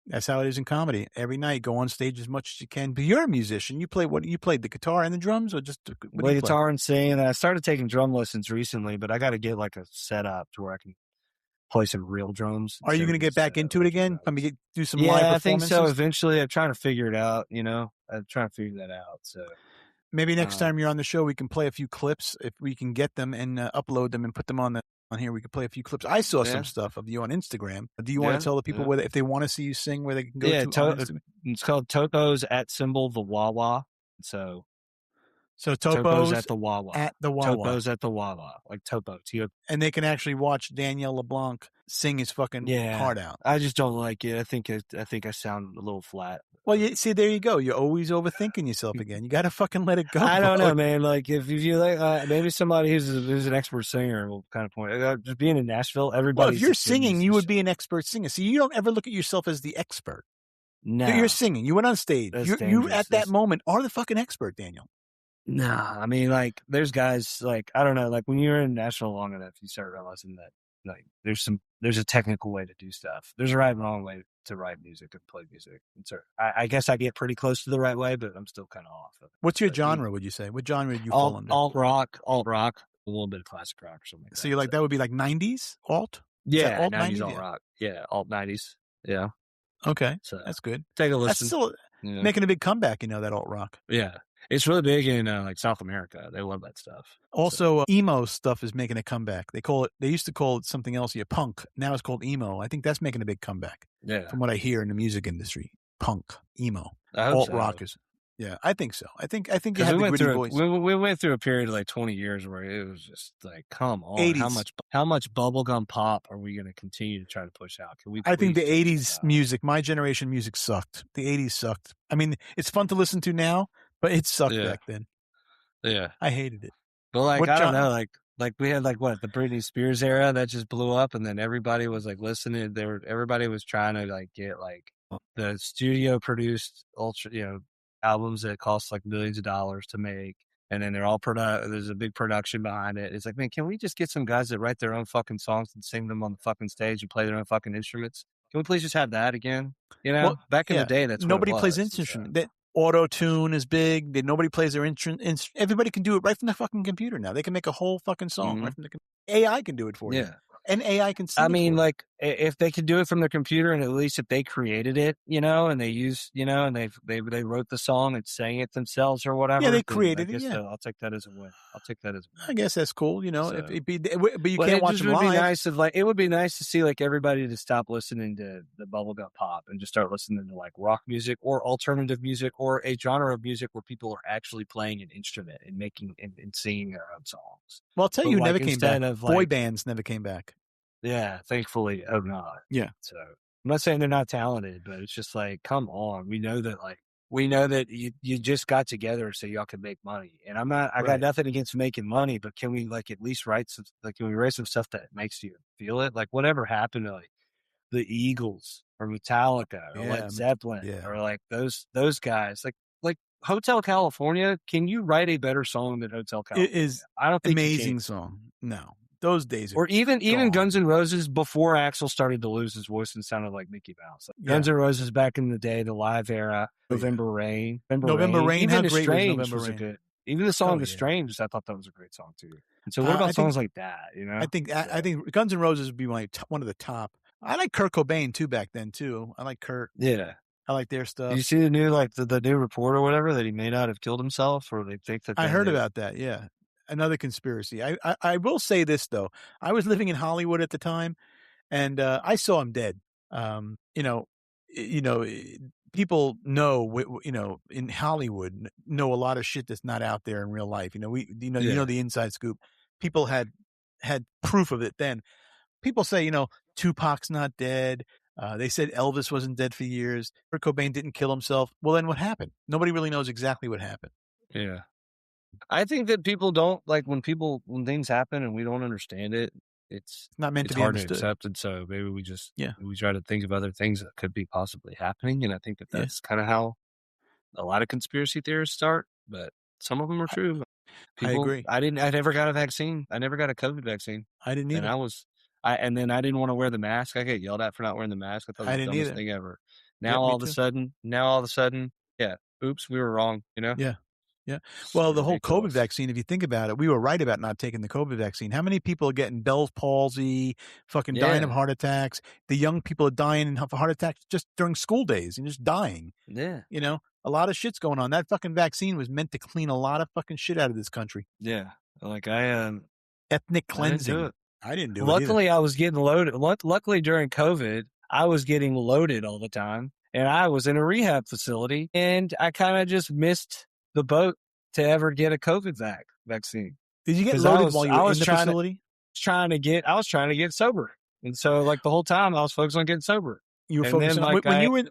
That's how it is in comedy. Every night, go on stage as much as you can. But you're a musician. You play what? You played the guitar and the drums, or just what do Play you play? guitar and sing, and I started taking drum lessons recently, but I got to get like a setup to where I can play some real drums Are you instead going of to get these back into it electric again? I drums. mean, do some live Yeah, I think so. performances. Eventually, I'm trying to figure it out. I'm trying to figure that out. So, Maybe next um, time you're on the show, we can play a few clips if we can get them and upload them and put them on here. We could play a few clips. I saw some yeah, stuff of you on Instagram. Do you want to yeah, tell the people yeah. where if they want to see you sing, where they can go Yeah, to on Instagram? it's called Topo's at symbol the Wawa. So So Topo's Topo's at the Wawa. at the Wawa, Topo's at the Wawa, like Topo. and they can actually watch Daniel LeBlanc sing his fucking Yeah, heart out. I just don't like it. I think I sound a little flat. Well, you see, there you go. You're always overthinking yourself again. You got to fucking let it go, I bro. don't know, man. Like if you like, maybe somebody who's an expert singer will kind of point. Just being in Nashville, Well, if everybody's you're a genius singing, you and would shit. be an expert singer. See, you don't ever look at yourself as the expert. You're No, singing. You went on stage. that's You dangerous. at that moment are the fucking expert, Daniel. Nah, I mean, like, there's guys like I don't know, like when you're in Nashville long enough, you start realizing that like there's a technical way to do stuff. There's a right and wrong way to write music and play music. And so I guess I get pretty close to the right way, but I'm still kind of off of it. What's your But genre? Would you say? What genre do you fall under? alt rock, a little bit of classic rock or something like So that. you're like that would be like 90s alt. Is that Yeah, alt 90s 90s? alt Yeah. rock. Yeah, alt 90s. Yeah. Okay, So that's good. take a That's listen. still Yeah. making a big comeback. That alt rock. Yeah. It's really big in like South America. They love that stuff. Also, emo stuff is making a comeback. They used to call it something else, yeah, punk. Now it's called emo. I think that's making a big comeback. Yeah. From what I hear in the music industry, punk, emo, I hope alt so. rock is. Yeah, I think so. I think you have We the went gritty through voice. we went through a period of like 20 years where it was just like, come on, 80s. how much bubblegum pop are we going to continue to try to push out? Can we? I think the please take this 80s out? music, my generation music sucked. The 80s sucked. I mean, it's fun to listen to now, but it sucked Yeah. back then. Yeah, I hated it. but like What I don't genre? know, like we had like what the Britney Spears era that just blew up, and then everybody was like listening. Everybody was trying to like get like the studio produced ultra albums that cost like millions of dollars to make. And then they're all there's a big production behind it. It's like, man, can we just get some guys that write their own fucking songs and sing them on the fucking stage and play their own fucking instruments? Can we please just have that again? Well, Back in the yeah, day, that's nobody what it plays was. instrument. That auto tune is big. Nobody plays their instrument. Everybody can do it right from the fucking computer now. They can make a whole fucking song right from the computer. AI can do it for you. Yeah. And AI can sing I it mean, for you. like if they could do it from their computer, and at least if they created it, and they use, and they wrote the song and sang it themselves or whatever. Yeah, they then created I it. guess Yeah, I'll take that as a win. I'll take that as a win. I guess that's cool. So, but you but can't it watch just them would be live. nice if it would be nice to see like everybody to stop listening to the bubblegum pop and just start listening to like rock music or alternative music or a genre of music where people are actually playing an instrument and making and singing their own songs. Well, I'll tell But, you, like, never came back. instead of, Boy like- bands never came back. Yeah, thankfully, not. Yeah. So I'm not saying they're not talented, but it's just like, come on. We know that you just got together so y'all can make money. And I Right. got nothing against making money, but can we like at least can we write some stuff that makes you feel it? Like whatever happened to like the Eagles or Metallica or Yeah, Led Zeppelin yeah. or like those guys, like Hotel California. Can you write a better song than Hotel California? It is I don't think you amazing can. song. No, those days are Or even gone. Guns N' Roses before Axl started to lose his voice and sounded like Mickey Mouse. Like Yeah. Guns N' Roses back in the day, the live era, November Rain. November Rain, Even how great was Estranged November was a Rain? good. Even the song Oh, yeah. Estranged, I thought that was a great song too. And so what I about think songs like that, you know? I think Guns N' Roses would be one of the top. I like Kurt Cobain too back then too. I like Kurt. Yeah. I like their Do you stuff. see the new, like, the new report or whatever that he may not have killed himself, or they think that I they heard they about that. Yeah, another conspiracy. I will say this though. I was living in Hollywood at the time, and I saw him dead. You know, people know, in Hollywood, know a lot of shit that's not out there in real life. Yeah. The inside scoop. People had proof of it then. People say, Tupac's not dead. They said Elvis wasn't dead for years. Kurt Cobain didn't kill himself. Well, then what happened? Nobody really knows exactly what happened. Yeah. I think that people don't like when things happen and we don't understand it, It's not meant to it's be hard to understood. accept, and so maybe Yeah. we try to think of other things that could be possibly happening, and I think that Yeah. that's kinda how a lot of conspiracy theories start, but some of them are I, true. I agree. I never got a vaccine. I never got a COVID vaccine, I didn't and either. and then I didn't wanna wear the mask. I get yelled at for not wearing the mask. I thought it was I the didn't dumbest either. thing ever. Yep, me too. Now all of a sudden, yeah, oops, we were wrong, you know? Yeah. Yeah. It's Well, the whole COVID ridiculous. vaccine, if you think about it, we were right about not taking the COVID vaccine. How many people are getting Bell's palsy, fucking dying of Yeah, heart attacks? The young people are dying of heart attacks just during school days and just dying. yeah, A lot of shit's going on. That fucking vaccine was meant to clean a lot of fucking shit out of this country. yeah. Like, Ethnic I didn't do cleansing. it. I didn't do it either. Luckily, I was getting loaded. Luckily, during COVID, I was getting loaded all the time, and I was in a rehab facility, and I kind of just missed the boat to ever get a COVID vaccine Did you get because loaded while you I were in was the facility? I was trying to get sober, and so like the whole time I was focused on getting sober, You were and then focusing on like when you were when you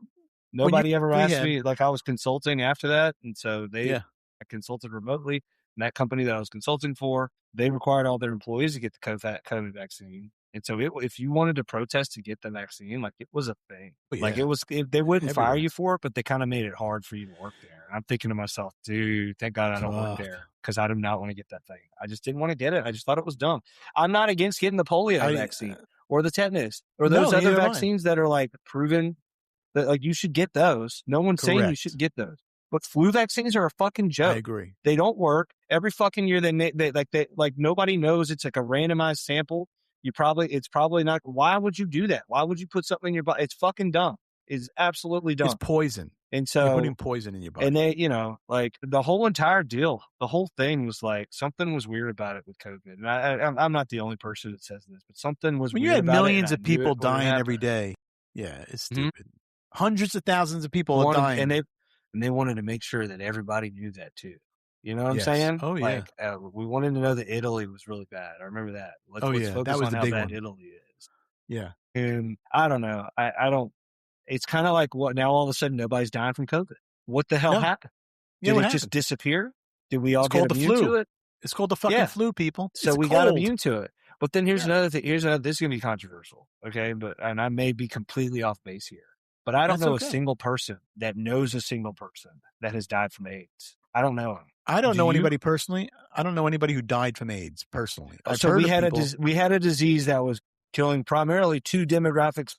nobody ever were in asked rehab. me, like I was consulting after that, and so Yeah. I consulted remotely, and that company that I was consulting for, they required all their employees to get the COVID vaccine. And so if you wanted to protest to get the vaccine, like it was a thing. Oh, Like yeah. they wouldn't fire Everywhere. you for it, but they kind of made it hard for you to work there. And I'm thinking to myself, dude, thank God I don't work Fuck. there because I do not want to get that thing. I just didn't want to get it. I just thought it was dumb. I'm not against getting the polio vaccine or the tetanus or No, those other neither am I. vaccines that are like proven that like you should get those. No one's saying you Correct. should get those. But flu vaccines are a fucking I joke. agree. They don't work. Every fucking year they nobody knows. It's like a randomized sample. It's probably not. Why would you do that? Why would you put something in your body? It's fucking dumb. It's absolutely dumb. It's poison. And You're so, putting poison in your body. and they, like the whole entire deal, the whole thing was like something was weird about it with COVID. And I'm not the only person that says this, but something was When you weird had about it. millions And of I knew people it when it dying every happened. day. Yeah, it's Mhm. stupid. Hundreds of thousands of people are dying. And they wanted to make sure that everybody knew that too. You know what I'm Yes. saying? Oh, yeah. Like we wanted to know that Italy was really bad. I remember that. Let's Yeah. That focus was on the how big bad one. Italy is. Yeah. And I don't know. I don't. It's kind of like what now all of a sudden nobody's dying from COVID. What the hell No. happened? Yeah, Did what it just happened? disappear? Did we all It's get called the immune flu. to it? It's called the fucking Yeah. flu, people. So It's we cold. got immune to it. But then here's Yeah. another thing. This is going to be controversial. Okay. And I may be completely off base here, but I don't That's know okay. a single person that knows a single person that has died from AIDS. I don't know him. I don't Do know you? anybody personally. I don't know anybody who died from AIDS personally. I've So heard we of had people. we had a disease that was killing primarily two demographics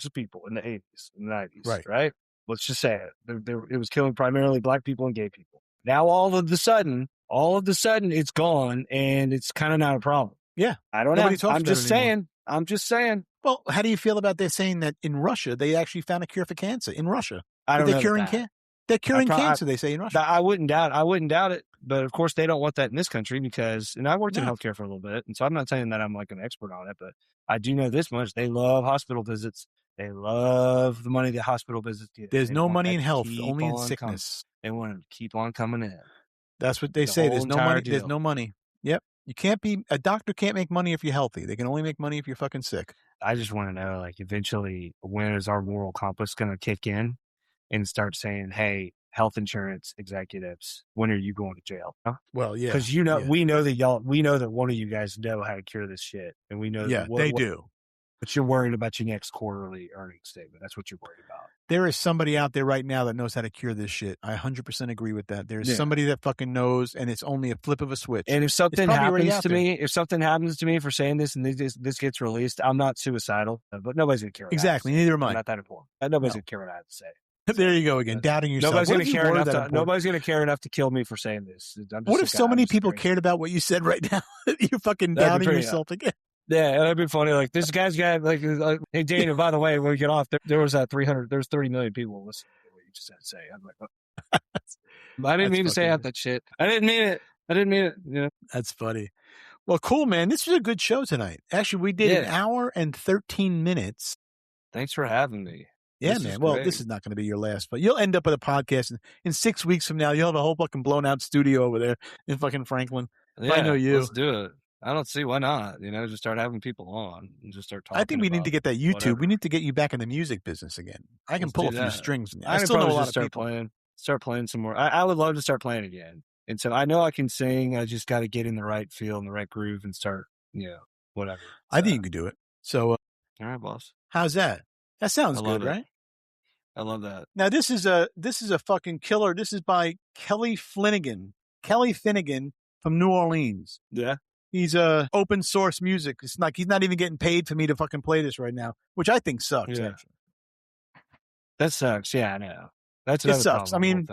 of people in the 80s and 90s, right? Let's just say it. It was killing primarily black people and gay people. Now all of the sudden, it's gone and it's kind of not a problem. Yeah. I don't Nobody know. talks about it anymore. I'm just saying. Well, how do you feel about they saying that in Russia they actually found a cure for cancer in Russia? I don't They're know curing that. cancer. They're curing cancer. They say in Russia. I wouldn't doubt it. But of course, they don't want that in this country because, and I worked in healthcare for a little bit, and so I'm not saying that I'm like an expert on it, but I do know this much: they love hospital visits. They love the money that hospital visits get. There's They no want money that in to health, keep only in on coming. sickness. They want to keep on coming in. That's what they The say. whole There's no entire money. There's deal. no money. Yep. You can't be a doctor. Can't make money if you're healthy. They can only make money if you're fucking sick. I just want to know, like, eventually, when is our moral compass going to kick in and start saying, "Hey, health insurance executives, when are you going to jail?" Huh? Well, yeah, Because we know that one of you guys know how to cure this shit, and we know they do. But you're worried about your next quarterly earnings statement. That's what you're worried about. There is somebody out there right now that knows how to cure this shit. I 100% agree with that. There's somebody that fucking knows, and it's only a flip of a switch. And if something happens to me for saying this and this gets released, I'm not suicidal, but nobody's gonna care. Exactly. Neither am I. I'm not that important. Nobody's gonna care what I have to say. There you go again, doubting yourself. Nobody's What going if to you care were enough that to. important? Nobody's going to care enough to kill me for saying this. What if so many people cared about what you said right now? You're fucking doubting yourself again. Yeah, that'd be funny. Like this guy's got like hey Daniel, by the way, when we get off, there was 300. There's 30 million people listening to what you just had to say. I'm like, oh. I didn't mean to say out that shit. I didn't mean it. You know? That's funny. Well, cool, man. This was a good show tonight. Actually, we did an hour and 13 minutes. Thanks for having me. Yeah, man. Well, this is not going to be your last, but you'll end up with a podcast in 6 weeks from now. You'll have a whole fucking blown out studio over there in fucking Franklin. Yeah, I know you. Let's do it. I don't see why not. You know, just start having people on and just start talking. I think we need to get that YouTube. Whatever. We need to get you back in the music business again. I can pull a few strings. I still know a lot of people. Start playing some more. I would love to start playing again. And so I know I can sing. I just got to get in the right feel and the right groove and start, whatever. So, I think you can do it. So, all right, boss. How's that? That sounds good, right? I love that. Now this is a fucking killer. This is by Kelly Finnegan. Kelly Finnegan from New Orleans. Yeah. He's open source music. It's like he's not even getting paid for me to fucking play this right now, which I think sucks. Yeah. Actually. That sucks. Yeah, I know. That's it sucks. I mean,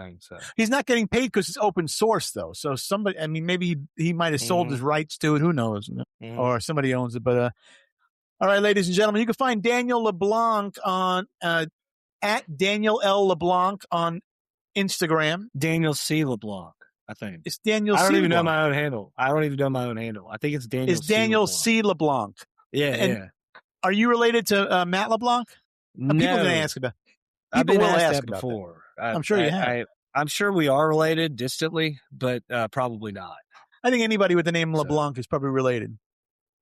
he's not getting paid because it's open source though. So somebody, I mean, maybe he might have sold his rights to it. Who knows? Or somebody owns it. But all right, ladies and gentlemen, you can find Daniel LeBlanc on at Daniel L. LeBlanc on Instagram. Daniel C. LeBlanc, I think. It's Daniel C. I don't even LeBlanc. know my own handle. I think it's Daniel It's Daniel C. LeBlanc. Yeah. Are you related to Matt LeBlanc? No. People are going to ask about I've been will asked ask that before. I'm sure you have. I'm sure we are related distantly, but probably not. I think anybody with the name LeBlanc is probably related.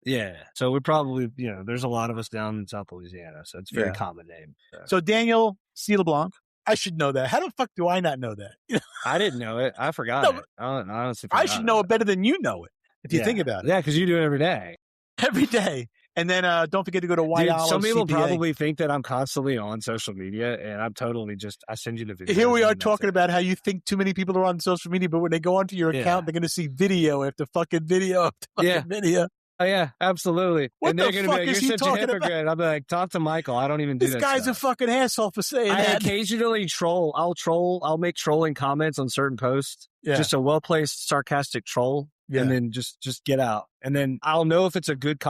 Yeah. So we probably, there's a lot of us down in South Louisiana, so it's a very common name. So Daniel C. LeBlanc, I should know that. How the fuck do I not know that? I didn't know it. I forgot it. I honestly forgot I should know it better than you know it, if you think about it. Yeah, because you do it every day. Every day. And then don't forget to go to White Olive. Some people CPA. probably think that I'm constantly on social media, and I'm totally I send you the video. Here we are talking about how you think too many people are on social media, but when they go onto your account, they're going to see video after fucking video after fucking video. Oh, yeah, absolutely. What and they're going to be like, you're such a hypocrite. About? I'll be like, talk to Michael. I don't even do that. This guy's a fucking asshole for saying that. I occasionally troll. I'll make trolling comments on certain posts. Yeah. Just a well-placed sarcastic troll. Yeah. And then just get out. And then I'll know if it's a good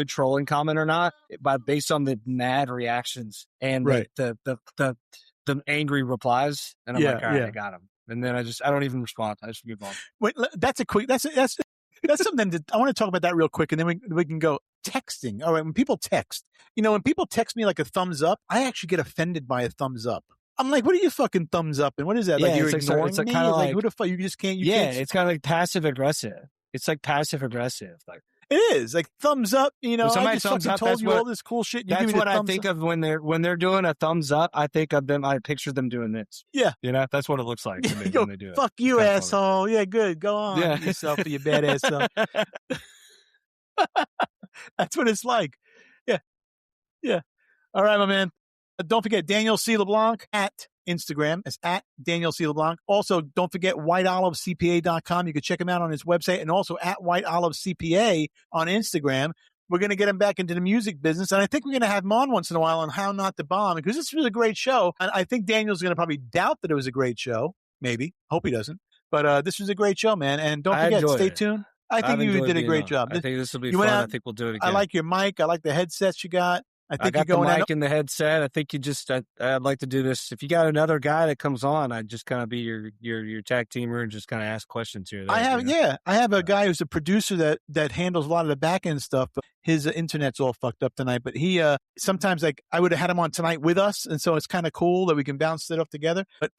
trolling comment or not based on the mad reactions and the angry replies. And I'm like, all right, I got him. And then I don't even respond. I just move on. Wait, that's something that I want to talk about that real quick, and then we can go texting. All right, when people text, when people text me like a thumbs up, I actually get offended by a thumbs up. I'm like, what are you fucking thumbs up? And what is that? Yeah, like you're ignoring me? Kind of like, who the fuck? You just can't. It's kind of like passive aggressive. It's like passive aggressive. Like it is like thumbs up. I just fucking told you all this cool shit. That's what I think of when they're doing a thumbs up. I think of them. I picture them doing this. Yeah, that's what it looks like to me when they do it. Fuck you, asshole. Funny. Yeah, good. Go on yourself for your badass self. That's what it's like. Yeah. All right, my man. Don't forget Daniel C. LeBlanc at Instagram. It's at Daniel C. LeBlanc. Also, don't forget whiteolivecpa.com. You can check him out on his website, and also at White Olive CPA on Instagram. We're going to get him back into the music business, and I think we're going to have him on once in a while on How Not to Bomb, because this was a great show. And I think Daniel's going to probably doubt that it was a great show. Maybe. Hope he doesn't. But this was a great show, man. And don't forget, stay tuned. I think you did a great job. I think this will be fun. I think we'll do it again. I like your mic. I like the headsets you got. I got the mic and the headset. I think I'd like to do this. If you got another guy that comes on, I'd just kind of be your tag teamer and just kind of ask questions here. I have a guy who's a producer that handles a lot of the back end stuff, but his internet's all fucked up tonight. But he sometimes I would have had him on tonight with us, and so it's kind of cool that we can bounce it off together. But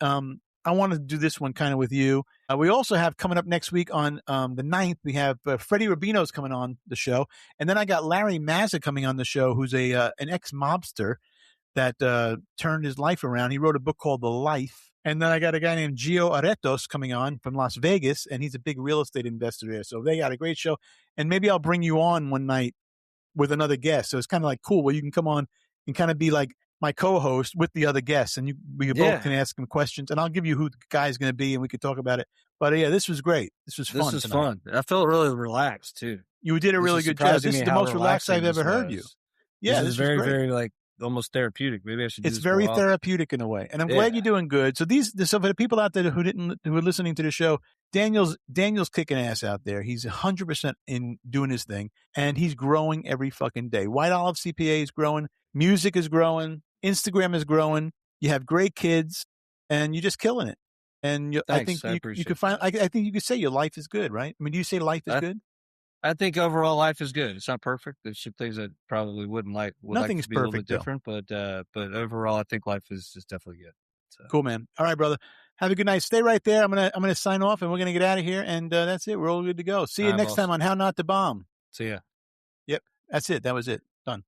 I wanted to do this one kind of with you. We also have coming up next week on the 9th, we have Freddie Rubino's coming on the show. And then I got Larry Mazza coming on the show, who's an ex-mobster that turned his life around. He wrote a book called The Life. And then I got a guy named Gio Aretos coming on from Las Vegas, and he's a big real estate investor there. So they got a great show. And maybe I'll bring you on one night with another guest. So it's kind of like cool where you can come on and kind of be like my co-host with the other guests, and we both can ask him questions, and I'll give you who the guy's going to be, and we can talk about it. But yeah, this was great. This was fun. This was fun. I felt really relaxed too. You did a really good job. This is the most relaxed I've ever heard you. Yeah, this is very, very like almost therapeutic. Maybe I should do It's this more very often. therapeutic in a way, and I'm glad Yeah. you're doing good. So so for the people out there who are listening to the show, Daniel's kicking ass out there. He's 100% in doing his thing, and he's growing every fucking day. White Olive CPA is growing, music is growing, Instagram is growing. You have great kids, and you're just killing it. And I think Thanks. I you could appreciate find. that. I think you could say your life is good, right? I mean, do you say life is I good? I think overall life is good. It's not perfect. There's some things I probably would like Nothing's to be a little bit perfect though. different, but overall I think life is definitely good. So, Cool, man. All right, brother. Have a good night. Stay right there. I'm gonna sign off, and we're gonna get out of here. And that's it. We're all good to go. See all you right, next time boss. on How Not to Bomb. See ya. Yep, that's it. That was it. Done.